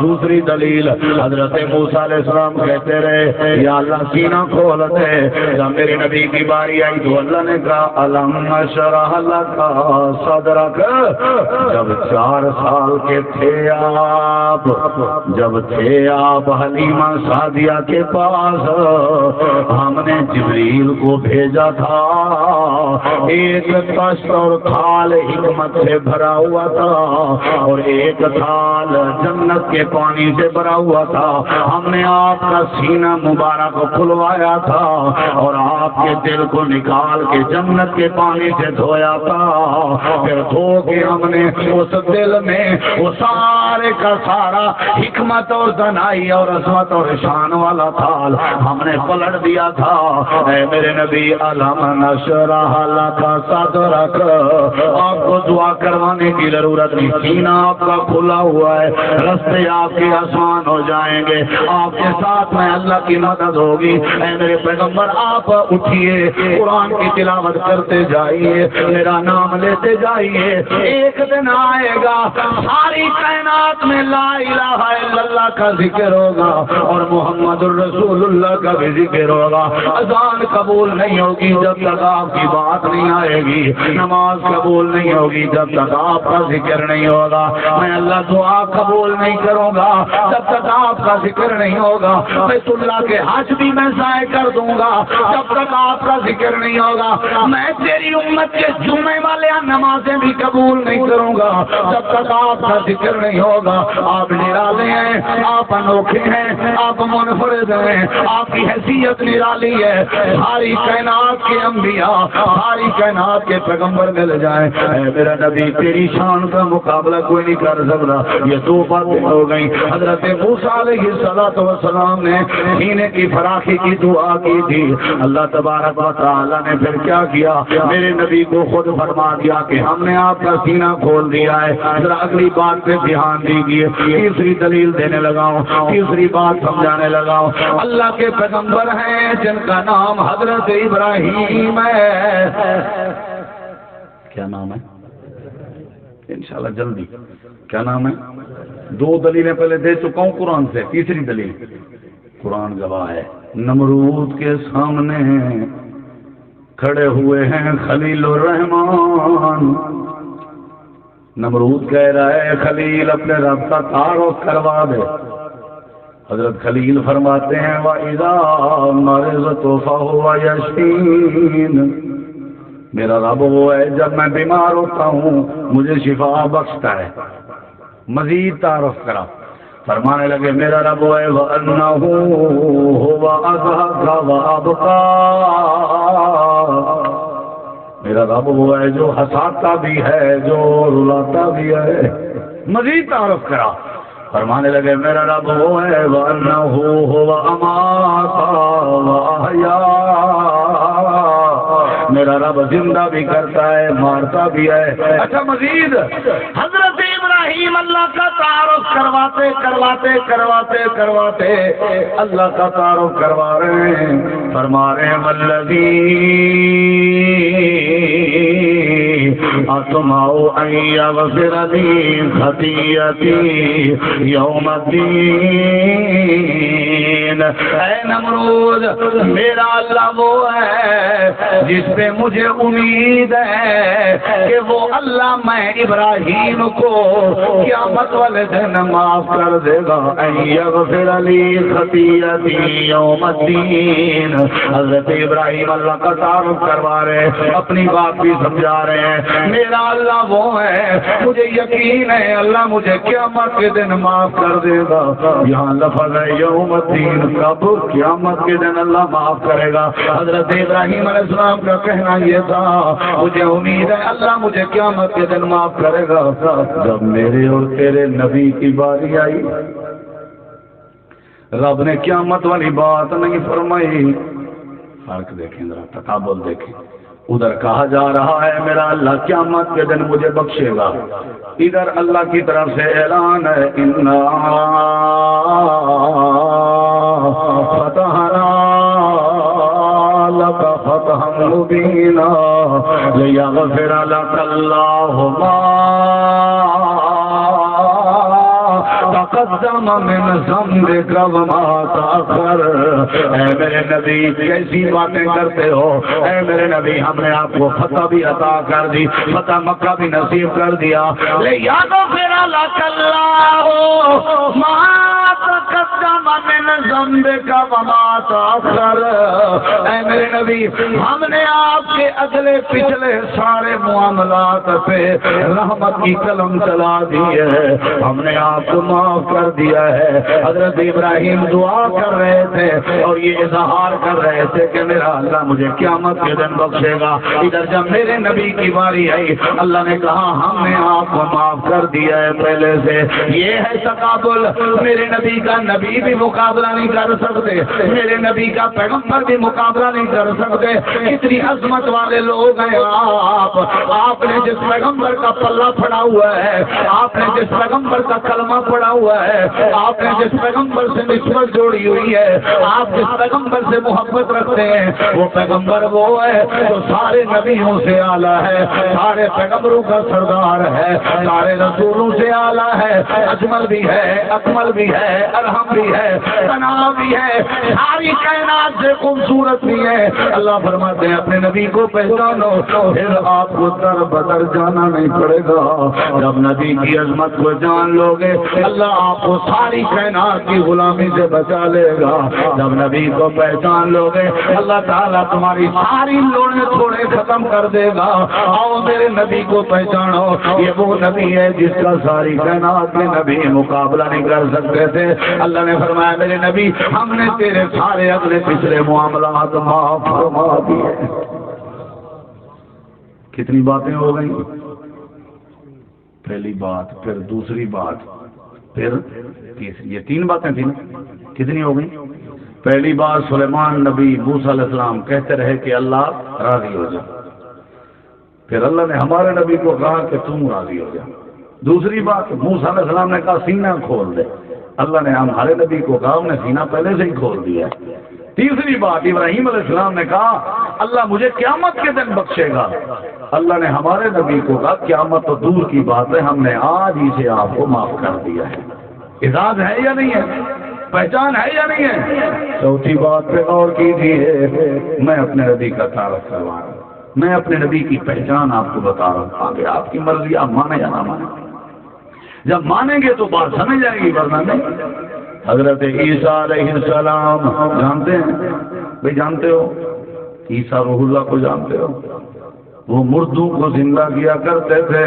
دوسری دلیل حضرت موسیٰ علیہ السلام کہتے رہے یا اللہ سینہ کھول دے۔ جب میرے نبی کی باری آئی تو اللہ نے کہا الم نشرح لک صدرک۔ جب 4 سال کے تھے آپ حلیمہ سعدیہ کے پاس، ہم نے جبریل کو بھیجا تھا۔ ایک تشت اور تھال حکمت سے بھرا ہوا تھا اور ایک تھال جنت کے پانی سے بھرا ہوا تھا۔ ہم نے آپ کا سینہ مبارک کھلوایا تھا اور آپ کے دل کو نکال کے جنت کے پانی سے دھویا تھا۔ پھر دھو کے ہم نے اس دل میں وہ سارے کا سارا حکمت اور دانائی اور عظمت اور شان والا تھال ہم نے پلٹ دیا تھا۔ اے میرے نبی الم نشرح لک صدرک۔ آپ کو دعا کروانے کی ضرورت نہیں، سینہ آپ کا کھلا ہوا ہے، راستے آپ کے آسان ہو جائیں گے، آپ کے ساتھ میں اللہ کی مدد ہوگی۔ اے میرے پیغمبر آپ اٹھیے، قرآن کی تلاوت کرتے جائیے، میرا نام لیتے جائیے۔ ایک دن آئے گا ساری کائنات میں لا الہ الا اللہ کا ذکر ہوگا اور محمد الرسول اللہ کا بھی ذکر ہوگا۔ اذان قبول نہیں ہوگی جب تک آپ کی بات نہیں آئے گی، نماز قبول نہیں ہوگی جب تک آپ کا ذکر نہیں ہوگا، میں اللہ دعا قبول نہیں کروں گا جب تک آپ کا ذکر نہیں ہوگا، بیت اللہ کے حج بھی میں ضائع کر دوں گا جب تک آپ کا ذکر نہیں ہوگا، میں تیری امت کے جمعے والے نمازیں بھی قبول نہیں کروں گا جب تک آپ کا ذکر نہیں ہوگا۔ آپ نرالے ہیں ہیں، آپ انوکھے ہیں، آپ منفرد ہیں، آپ کی حیثیت نرالی ہے، ساری کائنات کے انبیاء، ساری کائنات کے پیغمبر مل جائیں، اے میرا نبی تیری شان کا مقابلہ کوئی نہیں کر سکتا۔ یہ دو باتیں ہو گئیں۔ حضرت موسیٰ علیہ السلام نے سینے کی فراخی کی دعا کی تھی، اللہ تبارک و تعالی نے پھر کیا کیا، میرے نبی کو خود فرما دیا کہ ہم نے آپ کا سینہ کھول دیا ہے۔ ذرا اگلی بات پہ دھیان دیجیے، تیسری دلیل دینے لگا ہوں، تیسری بات سمجھانے لگا ہوں۔ اللہ کے پیغمبر ہیں جن کا نام حضرت ابراہیم ہے۔ کیا نام ہے؟ انشاءاللہ جلدی، کیا نام ہے؟ دو دلیلیں پہلے دے چکا ہوں قرآن سے، تیسری دلیل قرآن گواہ ہے۔ نمرود کے سامنے کھڑے ہوئے ہیں خلیل الرحمان۔ نمرود کہہ رہا ہے خلیل اپنے رب کا تعارف کروا دے۔ حضرت خلیل فرماتے ہیں وَإِذَا مَرِضْتُ فَهُوَ يَشْفِينِ، میرا رب وہ ہے جب میں بیمار ہوتا ہوں مجھے شفا بخشتا ہے۔ مزید تعارف کرا، فرمانے لگے میرا رب وہ ہے وَأَنَّهُ هُوَ أَضْحَكَ وَأَبْكَىٰ، میرا رب وہ ہے جو ہنساتا بھی ہے جو رلاتا بھی ہے۔ مزید تعارف کرا، فرمانے لگے میرا رب وہ ہے وَأَنَّهُ هُوَ أَمَاتَ وَأَحْيَا، میرا رب زندہ بھی کرتا ہے مارتا بھی ہے۔ اچھا مزید حضرت ابراہیم اللہ کا تعارف کرواتے کرواتے کرواتے کرواتے اللہ کا تعارف کروا رہے ہیں، فرما رہے ہیں والذی اطمع ان یغفر لی خطیئتی یوم الدین، اے نمرود میرا اللہ وہ ہے جس پہ مجھے امید ہے کہ وہ اللہ میں ابراہیم کو قیامت والے دن معاف کر دے گا۔ ان یغفر لی خطیئتی یوم الدین، حضرت ابراہیم اللہ کا تعارف کروا رہے ہیں، اپنی بات بھی سمجھا رہے ہیں، میرا اللہ وہ ہے مجھے یقین ہے اللہ مجھے قیامت کے دن معاف کر دے گا۔ یہاں لفظ ہے یوم الدین، کب؟ قیامت کے دن اللہ معاف کرے گا۔ حضرت ابراہیم علیہ السلام کا کہنا یہ تھا مجھے امید ہے اللہ مجھے قیامت کے دن معاف کرے گا۔ جب میرے اور تیرے نبی کی باری آئی رب نے قیامت والی بات نہیں فرمائی۔ فرق دیکھیں ذرا، تقابل دیکھیں، ادھر کہا جا رہا ہے میرا اللہ قیامت کے دن مجھے بخشے گا، ادھر اللہ کی طرف سے اعلان ہے انا فتحنا لك فتحا مبینا لیغفر لك اللہ ما تقدم من ذنبك وما تأخر۔ اے میرے نبی کیسی باتیں کرتے ہو، اے میرے نبی ہم نے آپ کو فتح بھی عطا کر دی، فتح مکہ بھی نصیب کر دیا، لیغفر لك اللہ ما تقدم من ذنبك وما تأخر۔ اے میرے نبی ہم نے آپ کے اگلے پچھلے سارے معاملات پہ رحمت کی قلم چلا دی ہے، ہم نے آپ کو معاف کر دیا ہے۔ حضرت ابراہیم دعا کر رہے تھے اور یہ اظہار کر رہے تھے کہ میرا اللہ مجھے قیامت کے دن بخشے گا۔ ادھر جب میرے نبی کی باری آئی اللہ نے کہا ہم نے آپ کو معاف کر دیا ہے پہلے سے۔ یہ ہے تقابل، میرے نبی کا نبی بھی مقابلہ نہیں کر سکتے، میرے نبی کا پیغمبر بھی مقابلہ نہیں کر سکتے۔ کتنی عظمت والے لوگ ہیں آپ نے جس پیغمبر کا پلہ پھڑا ہوا ہے، آپ نے جس پیغمبر کا کلمہ پڑا ہوا ہے، آپ نے جس پیغمبر سے نسبت جوڑی ہوئی ہے، آپ جس پیغمبر سے محبت رکھتے ہیں، وہ پیغمبر وہ ہے جو سارے نبیوں سے اعلیٰ ہے، سارے پیغمبروں کا سردار ہے، سارے رسولوں سے اعلیٰ ہے، اجمل بھی ہے، اکمل بھی ہے، ارحم بھی ہے، تناؤ بھی ہے، ساری کائنات سے خوبصورت بھی ہے۔ اللہ فرماتے ہیں اپنے نبی کو پہچانو، پھر آپ کو در بدر جانا نہیں پڑے گا۔ جب نبی کی عظمت کو جان لو گے اللہ آپ کو ساری کائنات کی غلامی سے بچا لے گا۔ جب نبی کو پہچان لو گے اللہ تعالیٰ تمہاری ساری لوڑیں تھوڑے ختم کر دے گا۔ آؤ میرے نبی کو پہچانو، یہ وہ نبی ہے جس کا ساری کائنات میں نبی مقابلہ نہیں کر سکتے تھے۔ اللہ نے فرمایا میرے نبی ہم نے تیرے سارے اگلے پچھلے معاملات معاف فرما دیے۔ کتنی باتیں ہو گئی؟ پہلی بات، پھر دوسری بات، پھر تیسری، یہ 3 باتیں تھیں نا؟ کتنی ہو گئی؟ پہلی بات سلیمان نبی موسیٰ علیہ السلام کہتے رہے کہ اللہ راضی ہو جا، پھر اللہ نے ہمارے نبی کو کہا کہ تم راضی ہو جا۔ دوسری بات موسیٰ علیہ السلام نے کہا سینہ کھول دے، اللہ نے ہمارے نبی کو کہا انہیں سینہ پہلے سے ہی کھول دیا۔ تیسری بات ابراہیم علیہ السلام نے کہا اللہ مجھے قیامت کے دن بخشے گا، اللہ نے ہمارے نبی کو کہا قیامت تو دور کی بات ہے، ہم نے آج ہی سے آپ کو معاف کر دیا ہے۔ اعزاز ہے یا نہیں ہے؟ پہچان ہے یا نہیں ہے؟ چوتھی بات پہ غور کیجیے، میں اپنے نبی کا تعارف کروا رہا ہوں، میں اپنے نبی کی پہچان آپ کو بتا رہا ہوں، آگے آپ کی مرضی، آپ مانیں یا نہ مانیں۔ جب مانیں گے تو بات سمجھ جائے گی، ورنہ نہیں۔ حضرت عیسیٰ علیہ السلام جانتے ہیں؟ بھائی جانتے ہو عیسیٰ روح اللہ کو جانتے ہو؟ وہ مردوں کو زندہ کیا کرتے تھے،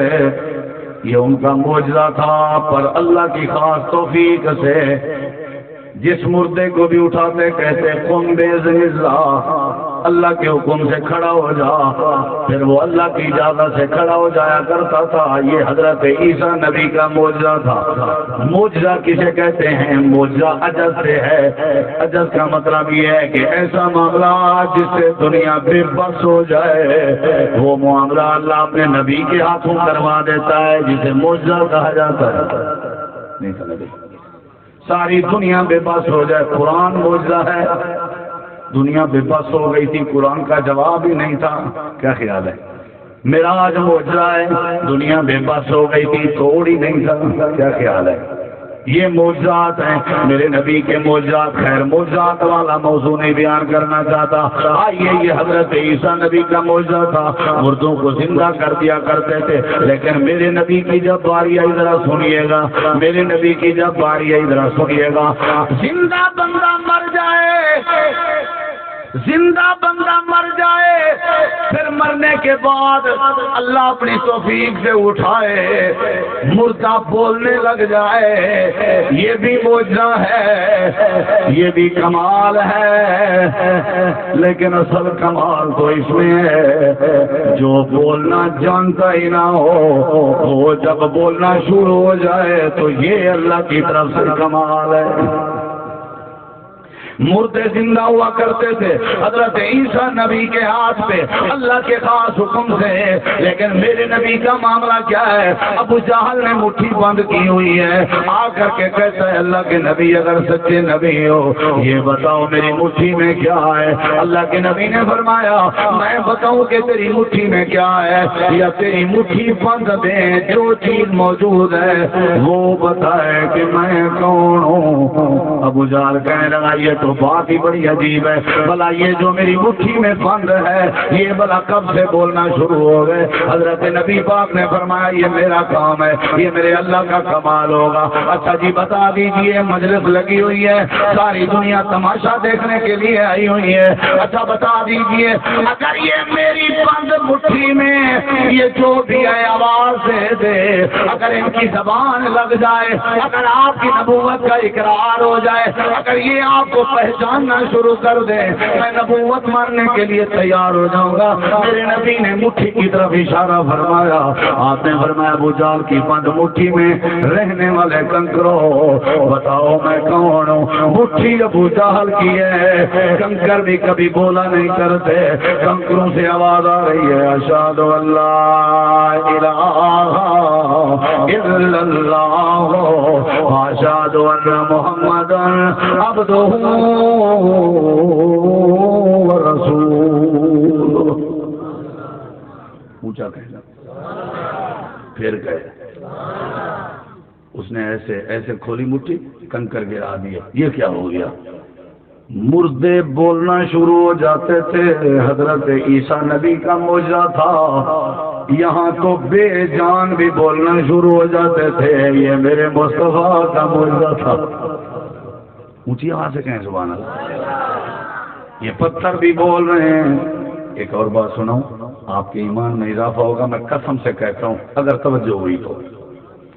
یہ ان کا معجزہ تھا، پر اللہ کی خاص توفیق سے جس مردے کو بھی اٹھاتے کہتے قم بإذن اللہ، اللہ کے حکم سے کھڑا ہو جا، پھر وہ اللہ کی اجازت سے کھڑا ہو جایا کرتا تھا۔ یہ حضرت عیسیٰ نبی کا معجزہ تھا۔ معجزہ کسے کہتے ہیں؟ معجزہ عجز سے ہے۔ عجز کا مطلب یہ ہے کہ ایسا معاملہ جس سے دنیا بے بس ہو جائے، وہ معاملہ اللہ اپنے نبی کے ہاتھوں کروا دیتا ہے، جسے معجزہ کہا جاتا ہے۔ نہیں سمجھے؟ ساری دنیا بے بس ہو جائے، قرآن معجزہ ہے۔ دنیا بے بس ہو گئی تھی، قرآن کا جواب ہی نہیں تھا، کیا خیال ہے؟ معراج معجزہ ہے، دنیا بے بس ہو گئی تھی، توڑ ہی نہیں تھا، کیا خیال ہے؟ یہ معجزات ہیں میرے نبی کے معجزات۔ خیر معجزات والا موضوع نہیں بیان کرنا چاہتا، آئیے یہ حضرت عیسیٰ نبی کا معجزہ تھا، مردوں کو زندہ کر دیا کرتے تھے، لیکن میرے نبی کی جب باری آئی ذرا سنیے گا، میرے نبی کی جب باری آئی ذرا سنیے گا، زندہ بندہ مر جائے، زندہ بندہ مر جائے، پھر مرنے کے بعد اللہ اپنی توفیق سے اٹھائے، مردہ بولنے لگ جائے، یہ بھی معجزہ ہے، یہ بھی کمال ہے۔ لیکن اصل کمال تو اس میں ہے جو بولنا جانتا ہی نہ ہو، وہ جب بولنا شروع ہو جائے تو یہ اللہ کی طرف سے کمال ہے۔ مردے زندہ ہوا کرتے تھے حضرت عیسیٰ نبی کے ہاتھ پہ اللہ کے خاص حکم سے، لیکن میرے نبی کا معاملہ کیا ہے؟ ابو جہل نے مٹھی بند کی ہوئی ہے، آ کر کے کہتا ہے اللہ کے نبی اگر سچے نبی ہو یہ بتاؤ میری مٹھی میں کیا ہے؟ اللہ کے نبی نے فرمایا میں بتاؤں کہ تیری مٹھی میں کیا ہے یا تیری مٹھی بند دے، جو چیز موجود ہے وہ بتائے کہ میں کون ہوں۔ ابو جہل کہنے لگا یہ تو بات ہی بڑی عجیب ہے، بھلا یہ جو میری مٹھی میں بند ہے یہ بھلا کب سے بولنا شروع ہو گئے؟ حضرت نبی پاک نے فرمایا یہ میرا کام ہے، یہ میرے اللہ کا کمال ہوگا۔ اچھا جی بتا دیجئے، مجلس لگی ہوئی ہے، ساری دنیا تماشا دیکھنے کے لیے آئی ہوئی ہے، اچھا بتا دیجئے اگر یہ میری بند مٹھی میں یہ جو بھی ہے آواز دے دے، اگر ان کی زبان لگ جائے، اگر آپ کی نبوت کا اقرار ہو جائے، اگر یہ آپ کو پہچاننا شروع کر دے، میں نبوت ماننے کے لیے تیار ہو جاؤں گا۔ میرے نبی نے مٹھی کی طرف اشارہ فرمایا، آپ نے فرمایا ابو جہل کی بند مٹھی میں رہنے والے کنکرو بتاؤ میں کون ہوں؟ مٹھی ابو جہل کی ہے، کنکر بھی کبھی بولا نہیں کرتے، کنکروں سے آواز آ رہی ہے اشہد ان لا الہ الا اللہ اشہد ان محمد عبدہ رسول۔ اونچا کہنا، پھر کہے اس نے ایسے ایسے کھولی مٹھی، کنکر گرا دیا. یہ کیا ہو گیا؟ مردے بولنا شروع ہو جاتے تھے. حضرت عیسیٰ نبی کا معجزہ تھا. یہاں تو بے جان بھی بولنا شروع ہو جاتے تھے. یہ میرے مصطفیٰ کا معجزہ تھا. اونچی آواز سے کہیں سبحان اللہ. یہ پتھر بھی بول رہے ہیں. ایک اور بات سناؤں، آپ کے ایمان میں اضافہ ہوگا. میں قسم سے کہتا ہوں، اگر توجہ ہوئی تو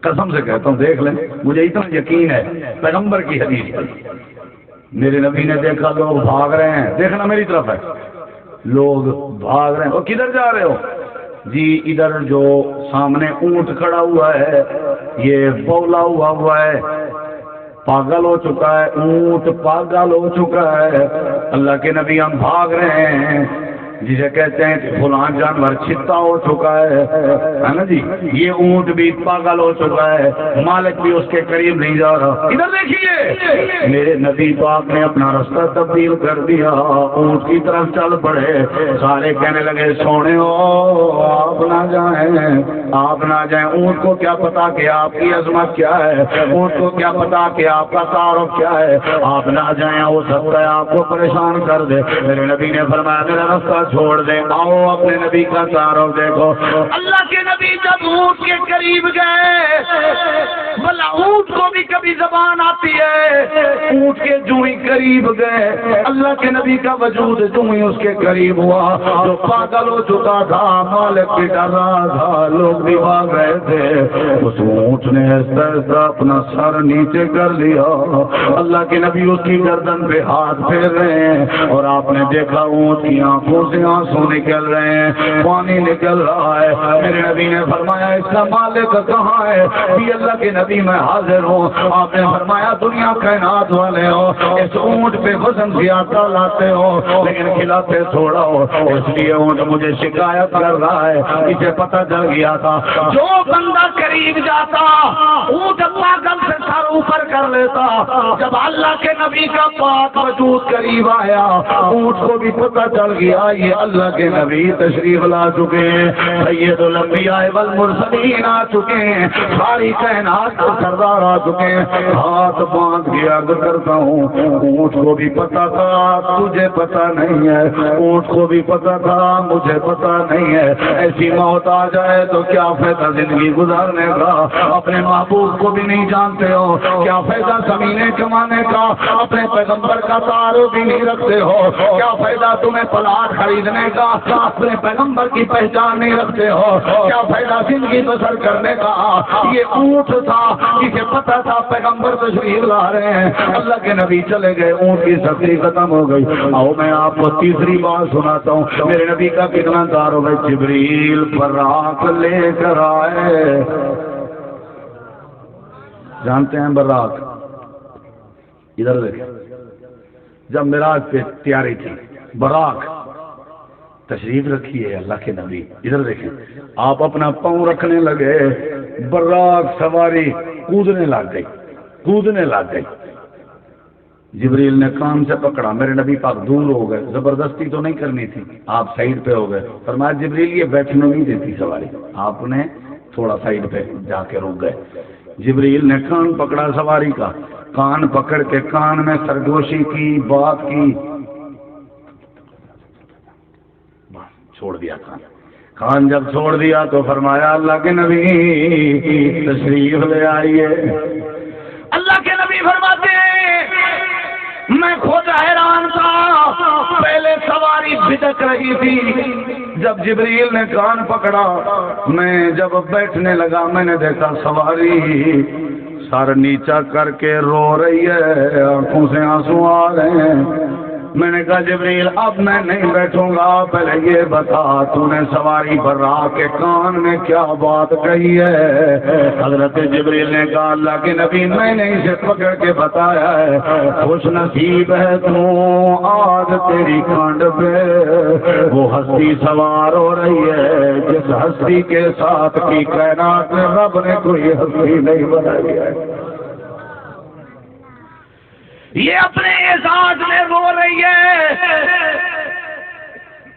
قسم سے کہتا ہوں، دیکھ لیں. مجھے اتنا یقین ہے پیغمبر کی حدیث پر. میرے نبی نے دیکھا لوگ بھاگ رہے ہیں، دیکھنا میری طرف ہے، لوگ بھاگ رہے ہیں. اور کدھر جا رہے ہو؟ جی ادھر جو سامنے اونٹ کھڑا ہوا ہے یہ بولا ہوا ہے، پاگل ہو چکا ہے. اونٹ پاگل ہو چکا ہے. اللہ کے نبی ہم بھاگ رہے ہیں. جسے کہتے ہیں کہ فلان جانور چھتا ہو چکا ہے نا جی. یہ اونٹ بھی پاگل ہو چکا ہے، مالک بھی اس کے قریب نہیں جا رہا. ادھر دیکھیے، میرے نبی پاک نے اپنا راستہ تبدیل کر دیا. اونٹ کی طرف چل پڑے. سارے کہنے لگے سونے ہو آپ نہ جائیں، آپ نہ جائیں. اونٹ کو کیا پتا کہ آپ کی عظمت کیا ہے، اونٹ کو کیا پتا کہ آپ کا تعارف کیا ہے. آپ نہ جائیں، ہو سکتا ہے آپ کو پریشان کر دے. میرے نبی نے فرمایا میرا راستہ چھوڑ دیں. آؤ اپنے نبی کا تعارف دیکھو. اللہ کے نبی جب اونٹ کے قریب گئے، بلا اونٹ کو بھی کبھی زبان آتی ہے. اونٹ کے جو ہی قریب گئے، اللہ کے نبی کا وجود جو ہی اس کے قریب ہوا، جو پاگل ہو چکا تھا، مالک بھی ڈر رہا تھا، لوگ بھی بھاگ رہے تھے. اس اونٹ نے ایسا اپنا سر نیچے کر لیا. اللہ کے نبی اس کی گردن پہ ہاتھ پھیر رہے ہیں اور آپ نے دیکھا اونٹ کی آنکھوں سے آنسو نکل رہے ہیں، پانی نکل رہا ہے. میرے نبی نے فرمایا اس کا مالک کہاں ہے؟ بھی اللہ کے نبی میں حاضر ہوں. آپ نے فرمایا دنیا کائنات والے ہو، اس اونٹ پہ وزن زیادہ لاتے ہو لیکن کھلاتے تھوڑا ہو، اس لیے اونٹ مجھے شکایت کر رہا ہے. اسے پتہ چل گیا تھا جو بندہ قریب جاتا اونٹ پاگل سے سر اوپر کر لیتا. جب اللہ کے نبی کا پاک وجود قریب آیا، اونٹ کو بھی پتہ چل گیا یہ اللہ کے نبی تشریف لا چکے ہیں، سید الانبیاء والمرسلین آ چکے ہیں، ساری کائنات کا سردار آ چکے ہیں. ہاتھ باندھ کے عرض کرتا ہوں اونٹ کو بھی پتا تھا تجھے پتا نہیں ہے، اونٹ کو بھی پتا تھا مجھے پتا نہیں ہے. ایسی موت آ جائے تو کیا فائدہ زندگی گزارنے کا؟ اپنے محبوب کو بھی نہیں جانتے ہو، کیا فائدہ زمینیں کمانے کا؟ اپنے پیغمبر کا تعارف بھی نہیں رکھتے ہو، کیا فائدہ تمہیں پلاٹ خریدنے کا؟ اپنے پیغمبر کی پہچان نہیں رکھتے ہو، کیا فائدہ زندگی بسر کرنے کا؟ یہ اونٹ تھا جسے پتا تھا پیغمبر تشریف لا رہے ہیں. اللہ کے نبی چلے گئے، اونٹ کی سختی ختم ہو گئی. آؤ میں آپ کو تیسری بات سناتا ہوں. میرے نبی کا کتنا تعارف ہے. جبریل براق لے کر آئے. جانتے ہیں براق؟ ادھر دیکھیں، جب معراج پہ تیاری تھی براق تشریف رکھی ہے اللہ کے نبی. ادھر دیکھیں، آپ اپنا پاؤں رکھنے لگے، براق سواری کودنے لگ گئی. جبریل نے کان سے پکڑا. میرے نبی پاک دور ہو گئے، زبردستی تو نہیں کرنی تھی، آپ سائڈ پہ ہو گئے. فرمایا جبریل یہ بیٹھنے نہیں دیتی سواری. آپ نے تھوڑا سائڈ پہ جا کے رک گئے. جبریل نے کان پکڑا سواری کا، کان پکڑ کے کان میں سرگوشی کی، بات کی، چھوڑ دیا کان جب چھوڑ دیا تو فرمایا اللہ کے نبی تشریف لے آئیے. اللہ کے نبی فرماتے ہیں میں خود حیران تھا، پہلے سواری بھٹک رہی تھی، جب جبریل نے کان پکڑا میں جب بیٹھنے لگا میں نے دیکھا سواری سر نیچا کر کے رو رہی ہے، آنکھوں سے آنسو آ رہے ہیں. میں نے کہا جبریل اب میں نہیں بیٹھوں گا، پہلے یہ بتا تو نے سواری براق کے کان میں کیا بات کہی ہے؟ حضرت جبریل نے کہا اللہ کے نبی میں نے اسے پکڑ کے بتایا ہے خوش نصیب ہے تو آج تیری کانڈ پہ وہ ہستی سوار ہو رہی ہے جس ہستی کے ساتھ کی کائنات میں رب نے کوئی ہستی نہیں بنائی ہے. یہ اپنے اعزاز میں رو رہی ہے.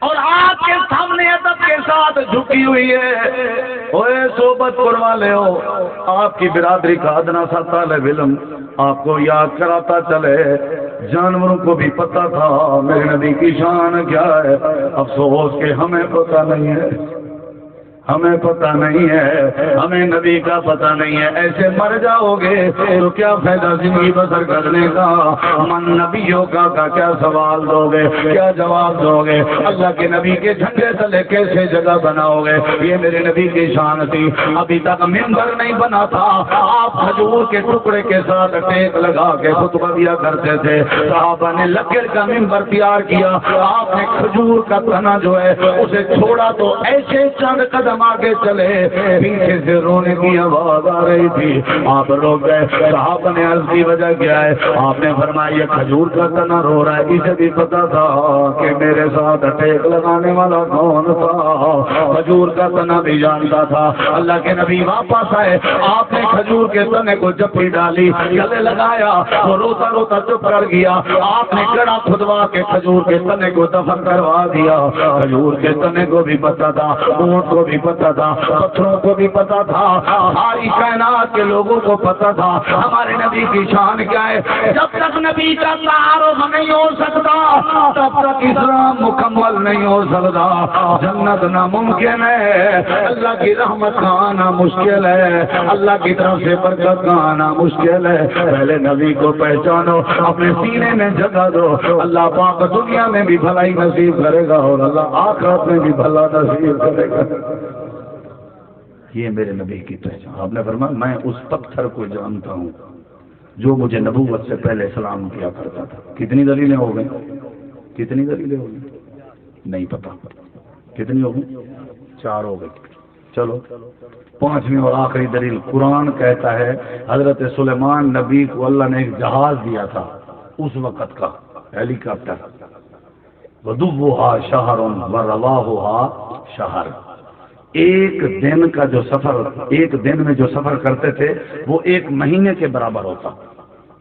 اور آپ کے سامنے ادب کے ساتھ جھکی ہوئی ہے. اوے صحبت کروا لے ہو آپ کی برادری کا ادنا سا طالب علم آپ کو یاد کراتا چلے. جانوروں کو بھی پتہ تھا میرے نبی کی شان کیا ہے. افسوس کہ ہمیں پتہ نہیں ہے، ہمیں پتہ نہیں ہے، ہمیں نبی کا پتہ نہیں ہے. ایسے مر جاؤ گے تو کیا فائدہ زندگی بسر کرنے کا؟ من نبیوں کا کیا سوال دو گے، کیا جواب دو گے؟ اللہ کے نبی کے جھنڈے تلے کیسے جگہ بناؤ گے؟ یہ میرے نبی کی شان تھی. ابھی تک ممبر نہیں بنا تھا، آپ کھجور کے ٹکڑے کے ساتھ ٹیک لگا کے خطبہ دیا کرتے تھے. صحابہ نے لکڑ کا ممبر تیار کیا، آپ نے کھجور کا تنا جو ہے اسے چھوڑا تو ایسے چند قدم آگے چلے، پیچھے سے رونے کی آواز آ رہی تھی. آپ رو گئے. صحابہ نے عرض کی وجہ کیا ہے؟ آپ نے فرمایا یہ کھجور کا تنا رو رہا ہے. اسے بھی پتا تھا کہ میرے ساتھ ٹیک لگانے والا کون تھا. کھجور کا تنا بھی جانتا تھا. اللہ کے نبی واپس آئے، آپ نے کھجور کے تنے کو جپی ڈالی، گلے لگایا، وہ روتا روتا چپ کر گیا. آپ نے کڑا کھدوا کے کھجور کے تنے کو دفن کروا دیا. کھجور کے تنے کو بھی پتا تھا، اونٹ کو بھی پتا تھا، پتھروں کو بھی پتا تھا، ساری کائنات کے لوگوں کو پتا تھا ہمارے نبی کی شان کیا ہے. جب تک نبی کا تعارف نہیں ہو سکتا تب تک اسلام مکمل نہیں ہو سکتا. جنت ناممکن ہے، اللہ کی رحمت کا آنا مشکل ہے، اللہ کی طرف سے برکت کا آنا مشکل ہے. پہلے نبی کو پہچانو، اپنے سینے میں جگہ دو. اللہ پاک دنیا میں بھی بھلائی نصیب کرے گا اور اللہ آخرت میں بھی بھلا نصیب کرے گا. یہ میرے نبی کی پہچان. آپ نے فرمایا میں اس پتھر کو جانتا ہوں جو مجھے نبوت سے پہلے سلام کیا کرتا تھا. کتنی دلیلیں ہو گئی؟ کتنی دلیلیں ہو گئی؟ نہیں پتا کتنی ہو گئی؟ 4 ہو گئی. چلو 5ویں اور آخری دلیل قرآن کہتا ہے حضرت سلیمان نبی کو اللہ نے ایک جہاز دیا تھا اس وقت کا، ہیلی کاپٹر. وَدُوُّهَا شَهْرٌ وَرَوَاهُهَا شَهْرٌ. ایک دن کا جو سفر، ایک دن میں جو سفر کرتے تھے وہ 1 مہینے کے برابر ہوتا،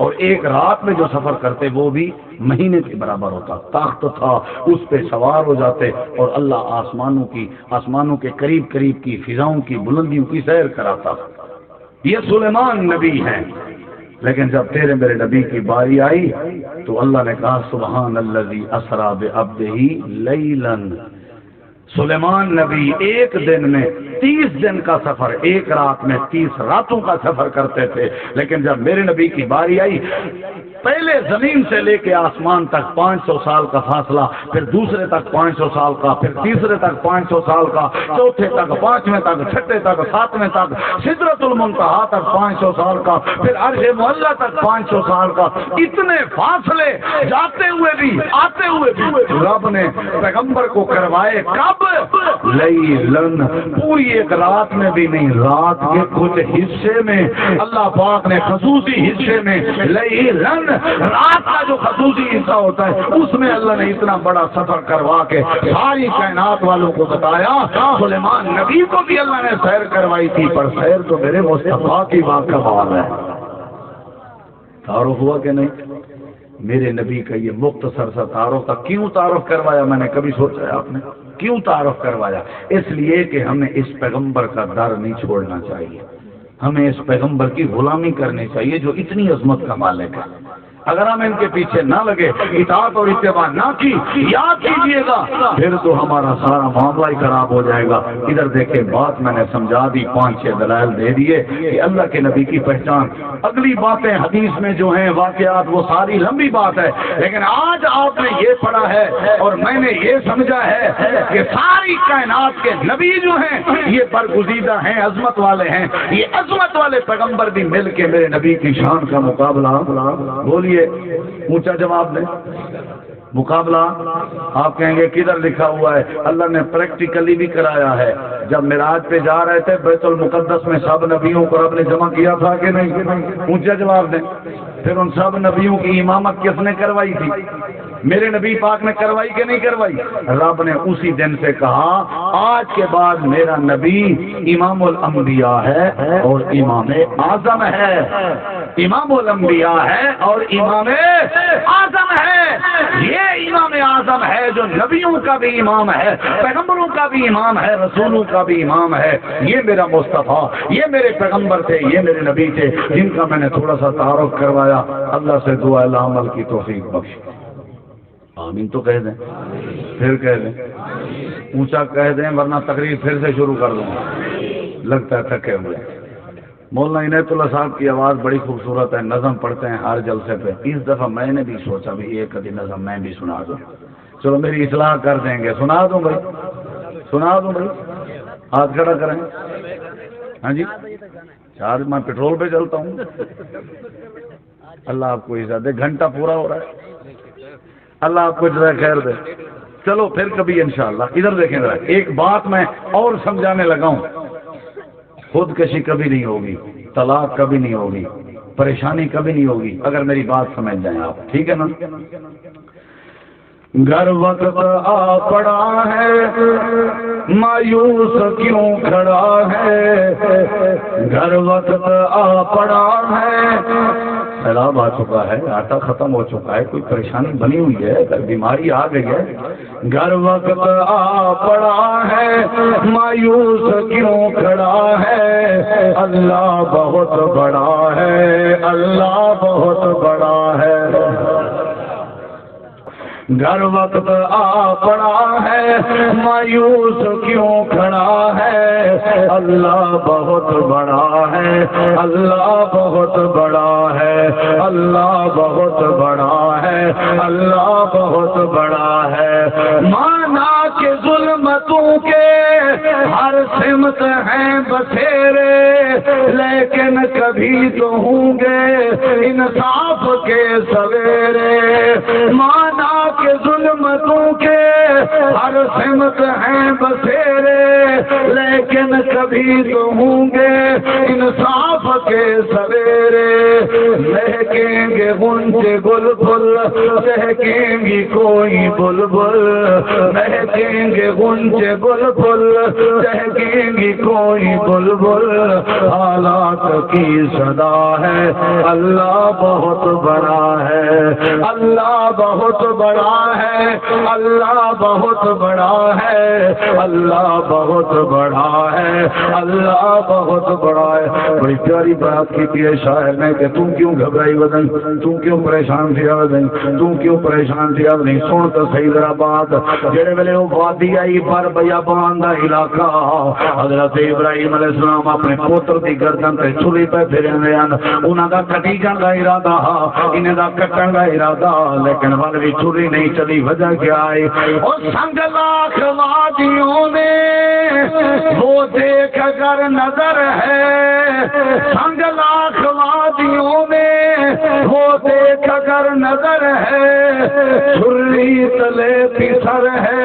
اور ایک رات میں جو سفر کرتے وہ بھی مہینے کے برابر ہوتا. تخت تھا، اس پہ سوار ہو جاتے اور اللہ آسمانوں کے قریب قریب کی فضاؤں کی بلندیوں کی سیر کراتا. یہ سلیمان نبی ہیں. لیکن جب تیرے میرے نبی کی باری آئی تو اللہ نے کہا سبحان الذی اسری بعبدہ لیلا. سلیمان نبی ایک دن میں 30 دن کا سفر، ایک رات میں 30 راتوں کا سفر کرتے تھے. لیکن جب میرے نبی کی باری آئی، پہلے زمین سے لے کے آسمان تک 500 سال کا فاصلہ، پھر دوسرے تک 500 سال کا، پھر تیسرے تک 500 سال کا، چوتھے تک، 5ویں تک، چھٹے تک، 7ویں تک، سدرۃ المنتہا تک 500 سال کا، پھر عرش معلیٰ تک 500 سال کا. اتنے فاصلے جاتے ہوئے بھی آتے ہوئے بھی رب نے پیغمبر کو کروائے. کب؟ لیلن، پوری ایک رات میں بھی نہیں، رات کے کچھ حصے میں اللہ پاک نے خصوصی حصے میں، لیلن رات کا جو خصوصی حصہ ہوتا ہے اس میں اللہ نے اتنا بڑا سفر کروا کے ساری کائنات والوں کو بتایا. سلیمان نبی کو بھی اللہ نے سیر کروائی تھی، پر سیر تو میرے مصطفیٰ کی بات کا بات ہے. تعارف ہوا کہ نہیں؟ میرے نبی کا یہ مختصر سا تعارف تھا. کیوں تعارف کروایا میں نے کبھی سوچا ہے آپ نے؟ کیوں تعارف کروایا؟ اس لیے کہ ہمیں اس پیغمبر کا در نہیں چھوڑنا چاہیے، ہمیں اس پیغمبر کی غلامی کرنی چاہیے جو اتنی عظمت کا مالک ہے. اگر ہم ان کے پیچھے نہ لگے، اطاعت اور اتباع نہ کی، یاد کیجیے گا پھر تو ہمارا سارا معاملہ ہی خراب ہو جائے گا. ادھر دیکھیں بات میں نے سمجھا دی، 5-6 دلائل دے دیے کہ اللہ کے نبی کی پہچان. اگلی باتیں حدیث میں جو ہیں واقعات وہ ساری لمبی بات ہے، لیکن آج آپ نے یہ پڑھا ہے اور میں نے یہ سمجھا ہے کہ ساری کائنات کے نبی جو ہیں یہ برگزیدہ ہیں، عظمت والے ہیں. یہ عظمت والے پیغمبر بھی مل کے میرے نبی کی شان کا مقابلہ. بولیے اونچا جواب دیں. مقابلہ آپ کہیں گے کدھر لکھا ہوا ہے؟ اللہ نے پریکٹیکلی بھی کرایا ہے. جب معراج پہ جا رہے تھے بیت المقدس میں سب نبیوں کو رب نے جمع کیا تھا کہ نہیں؟ اونچا جواب دیں. پھر ان سب نبیوں کی امامت کس نے کروائی تھی؟ میرے نبی پاک نے کروائی کہ نہیں کروائی؟ رب نے اسی دن سے کہا آج کے بعد میرا نبی امام الانبیاء ہے اور امام اعظم ہے. امام الانبیاء ہے اور امام اعظم ہے. یہ امام اعظم ہے جو نبیوں کا بھی امام ہے، پیغمبروں کا بھی امام ہے، رسولوں کا بھی امام ہے۔ یہ میرا مصطفیٰ، یہ میرے پیغمبر تھے، یہ میرے نبی تھے، جن کا میں نے تھوڑا سا تعارف کروایا۔ اللہ سے دعا ہے عمل کی توفیق بخش۔ آمین تو کہہ دیں، پھر کہہ دیں، اونچا کہہ دیں ورنہ تقریر پھر سے شروع کر دوں، لگتا ہے تھکے ہوئے۔ مولانا عنایت اللہ صاحب کی آواز بڑی خوبصورت ہے، نظم پڑھتے ہیں ہر جلسے پہ۔ اس دفعہ میں نے بھی سوچا بھی ایک ادھی نظم میں بھی سنا دوں، چلو میری اصلاح کر دیں گے، سنا دوں بھائی، سنا دوں بھائی، ہاتھ کھڑا کریں۔ ہاں جی، چار میں پیٹرول پہ چلتا ہوں۔ اللہ آپ کو عزت دے، گھنٹہ پورا ہو رہا ہے، اللہ آپ کو جزائے خیر دے۔ چلو پھر کبھی انشاءاللہ۔ ادھر دیکھیں ذرا، ایک بات میں اور سمجھانے لگا ہوں، خودکشی کبھی نہیں ہوگی، طلاق کبھی نہیں ہوگی، پریشانی کبھی نہیں ہوگی اگر میری بات سمجھ جائیں آپ، ٹھیک ہے نا؟ گھر وقت آ پڑا ہے مایوس کیوں کھڑا ہے، گھر وقت آ پڑا ہے، سیلاب آ چکا ہے، آٹا ختم ہو چکا ہے، کوئی پریشانی بنی ہوئی ہے، اگر بیماری آ گئی ہے، گھر وقت آ پڑا ہے مایوس کیوں کھڑا ہے، اللہ بہت بڑا ہے، اللہ بہت بڑا ہے۔ گھر وقت آ پڑا ہے مایوس کیوں کھڑا ہے، اللہ بہت بڑا ہے، اللہ بہت بڑا ہے، اللہ بہت بڑا ہے، اللہ بہت بڑا ہے۔ مانا کہ ظلمتوں کے ہر سمت ہیں بسیرے، لیکن کبھی تو ہوں گے انصاف کے سویرے، مانا کہ ظلمتوں کے ہر سمت ہیں بسیرے، لیکن کبھی تو ہوں گے انصاف کے سویرے، مہکیں گے غنچے گل بل، چہکیں گی کوئی بلبل، مہکیں گے غنچے گل بل، چہکیں گی کوئی بلبل، حالات کی صدا ہے، اللہ بہت بڑا ہے، اللہ بہت بڑا ہے، اللہ بہت بڑا ہے، اللہ بہت بڑا ہے، اللہ بہت بڑا ہے۔ بڑی پیاری بات کی ہے شاعر نے کہ تم کیوں گھبرائی بدن، تم کیوں پریشان تھی بدن، تم کیوں پریشان تھی بدن، سن تو صحیح ذرا بات، جڑے ویلے وہ وادی آئی پر بیابان دا علاقہ، حضرت ابراہیم علیہ السلام اپنے پوتر دی گردن تے چھری پہ پھرندے ہیں، انہاں دا کٹی جان دا ارادہ، انہاں دا کٹن دا ارادہ، لیکن ول بھی چھری نہیں چلی، وجہ کیا ہے؟ اور سنگ لاکھ وادیوں میں وہ دیکھ کر نظر ہے، سنگ لاکھ وادیوں میں وہ دیکھ کر نظر ہے، چھری تلے پسر ہے،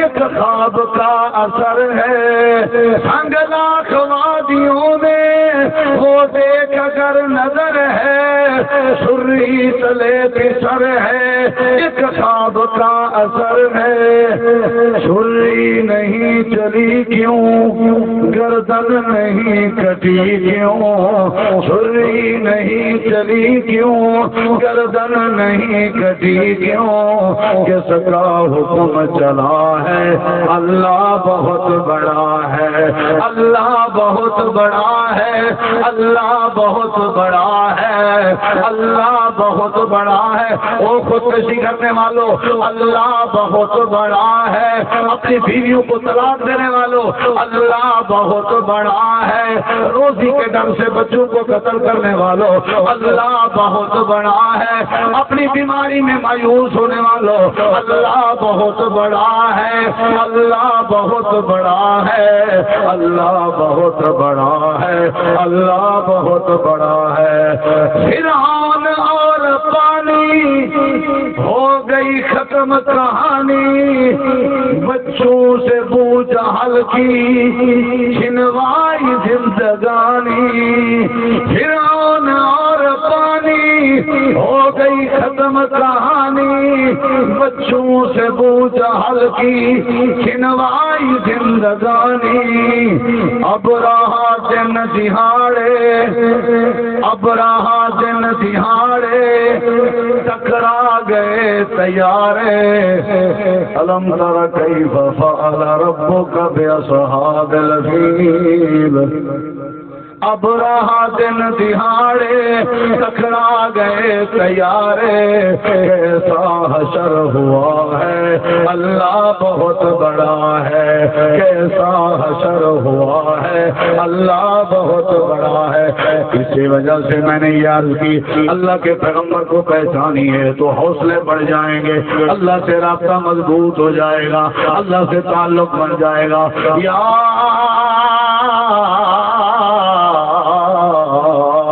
ایک خواب کا اثر ہے، سنگ لاکھ وادیوں میں وہ دیکھ کر نظر ہے، چھری تلے پسر ہے، ایک خواب کا اثر ہے، چھری نہیں چلی کیوں، گردن نہیں کٹی کیوں، چھری نہیں چلی کیوں، گردن نہیں کٹی کیوں، کس کا حکم چلا ہے، اللہ بہت بڑا ہے، اللہ بہت بڑا ہے، اللہ بہت بڑا ہے، اللہ بہت بڑا ہے۔ وہ خودکشی کرنے والوں اللہ بہت بڑا ہے، اپنی بیویوں کو طلاق دینے والوں اللہ بہت بڑا ہے، روزی کے ڈر سے بچوں کو قتل کرنے والوں اللہ بہت بڑا ہے، اپنی بیماری میں مایوس ہونے والوں اللہ بہت بڑا ہے، اللہ بہت بڑا ہے، اللہ بہت بڑا ہے، اللہ بہت بڑا ہے۔ فرعون اور پانی ہو گئی ختم کہانی، بچوں سے بو جہل کی چھنوائی زندگانی، فرعون اور پانی ہو گئی ختم کہانی، بچوں سے بو جہل کی چھنوائی زندگانی، اب رہا دن دہاڑے، اب رہا دن دہاڑے، ٹکرا گئے طیارے الم تر کیف فعل ربک باصحاب الفیل اب رہا دن دہاڑے ٹکرا گئے طیارے کیسا حشر ہوا ہے اللہ بہت بڑا ہے کیسا حشر ہوا ہے اللہ بہت بڑا ہے اسی وجہ سے میں نے یہ عرض کی اللہ کے پیغمبر کو پہچانی ہے تو حوصلے بڑھ جائیں گے اللہ سے رابطہ مضبوط ہو جائے گا اللہ سے تعلق بن جائے گا یا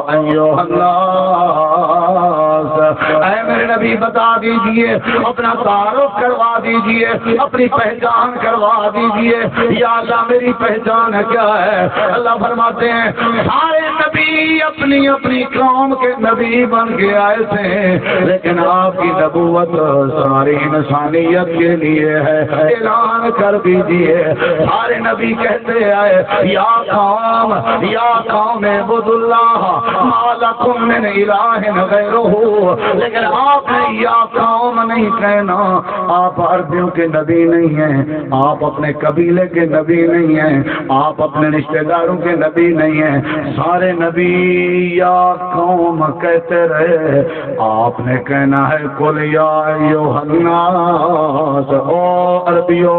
ایوہ الناس اے میرے نبی بتا دیجئے اپنا تعارف کروا دیجئے اپنی پہچان کروا دیجئے یا اللہ میری پہچان کیا ہے اللہ فرماتے ہیں سارے نبی اپنی اپنی قوم کے نبی بن کے آئے تھے لیکن آپ کی نبوت ساری انسانیت کے لیے ہے اعلان کر دیجئے سارے نبی کہتے آئے یا قوم اعبدوا اللہ ما لکم من الہ غیرہ لیکن آپ نے یا قوم نہیں کہنا آپ عربیوں کے نبی نہیں ہیں آپ اپنے قبیلے کے نبی نہیں ہیں آپ اپنے رشتہ داروں کے نبی نہیں ہیں سارے نبی یا قوم کہتے رہے آپ نے کہنا ہے قل یا ایھا الناس او عربیو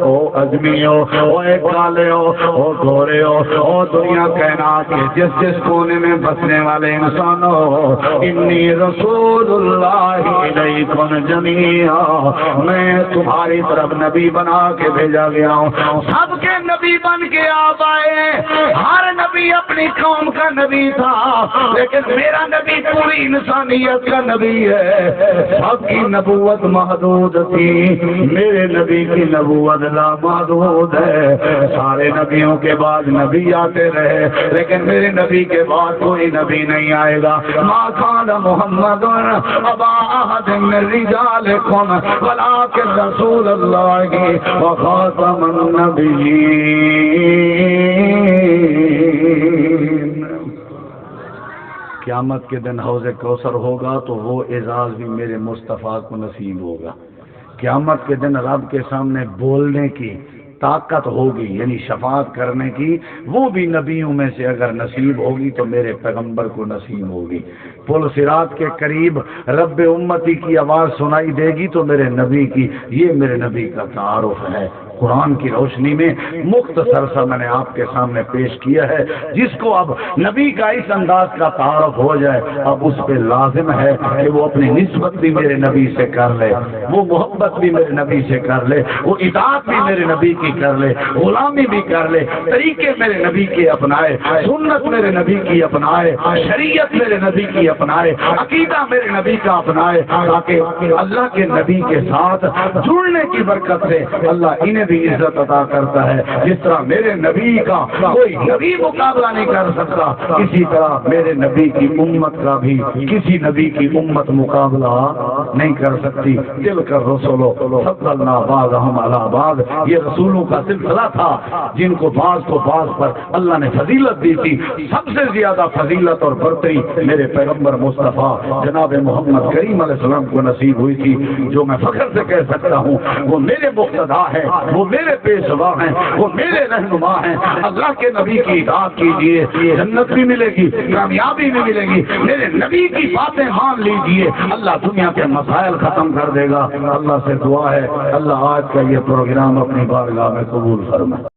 او اجمیو او کالیو او گوریو او دنیا کائنات کے جس کونے میں بسنے والے انسانوں انی رسول اللہ الیکم جمیعا میں تمہاری طرف نبی بنا کے بھیجا گیا ہوں سب کے نبی بن کے آپ آئے ہر نبی اپنی قوم کا نبی تھا لیکن میرا نبی پوری انسانیت کا نبی ہے سب کی نبوت محدود تھی میرے نبی کی نبوت لامحدود ہے سارے نبیوں کے بعد نبی آتے رہے لیکن میرے نبی کے بعد کوئی نبی نہیں آئے گا ما کان محمد ابا احد من رجالکم ولکن رسول اللہ وخاتم النبیین قیامت کے دن حوض کوثر ہوگا تو وہ اعزاز بھی میرے مصطفیٰ کو نصیب ہوگا قیامت کے دن رب کے سامنے بولنے کی طاقت ہوگی یعنی شفاعت کرنے کی وہ بھی نبیوں میں سے اگر نصیب ہوگی تو میرے پیغمبر کو نصیب ہوگی پل صراط کے قریب رب امتی کی آواز سنائی دے گی تو میرے نبی کی یہ میرے نبی کا تعارف ہے قرآن کی روشنی میں مختصر سا میں نے آپ کے سامنے پیش کیا ہے جس کو اب نبی کا اس انداز کا تعارف ہو جائے اب اس پہ لازم ہے کہ وہ اپنی نسبت بھی میرے نبی سے کر لے وہ محبت بھی میرے نبی سے کر لے وہ اطاعت بھی میرے نبی کی کر لے غلامی بھی کر لے طریقے میرے نبی کے اپنائے سنت میرے نبی کی اپنائے شریعت میرے نبی کی اپنائے عقیدہ میرے نبی کا اپنائے تاکہ اللہ کے نبی کے ساتھ جڑنے کی برکت سے اللہ انہیں بھی عزت عطا کرتا ہے جس طرح میرے نبی کا کوئی نبی مقابلہ نہیں کر سکتا اسی طرح میرے نبی کی امت کا بھی کسی نبی کی امت مقابلہ نہیں کر سکتی دل کر رسولو فضلنا بعضهم علی بعض یہ رسولوں کا سلسلہ تھا جن کو بعض پر اللہ نے فضیلت دی تھی سب سے زیادہ فضیلت اور برتری میرے پیغمبر مصطفیٰ جناب محمد کریم علیہ السلام کو نصیب ہوئی تھی جو میں فخر سے کہہ سکتا ہوں وہ میرے مقتدا ہے وہ میرے پیشوا ہیں وہ میرے رہنما ہیں اللہ کے نبی کی اطاعت کیجیے جنت بھی ملے گی کامیابی بھی ملے گی میرے نبی کی باتیں مان لیجیے اللہ دنیا کے مسائل ختم کر دے گا اللہ سے دعا ہے اللہ آج کا یہ پروگرام اپنی بارگاہ میں قبول فرمائے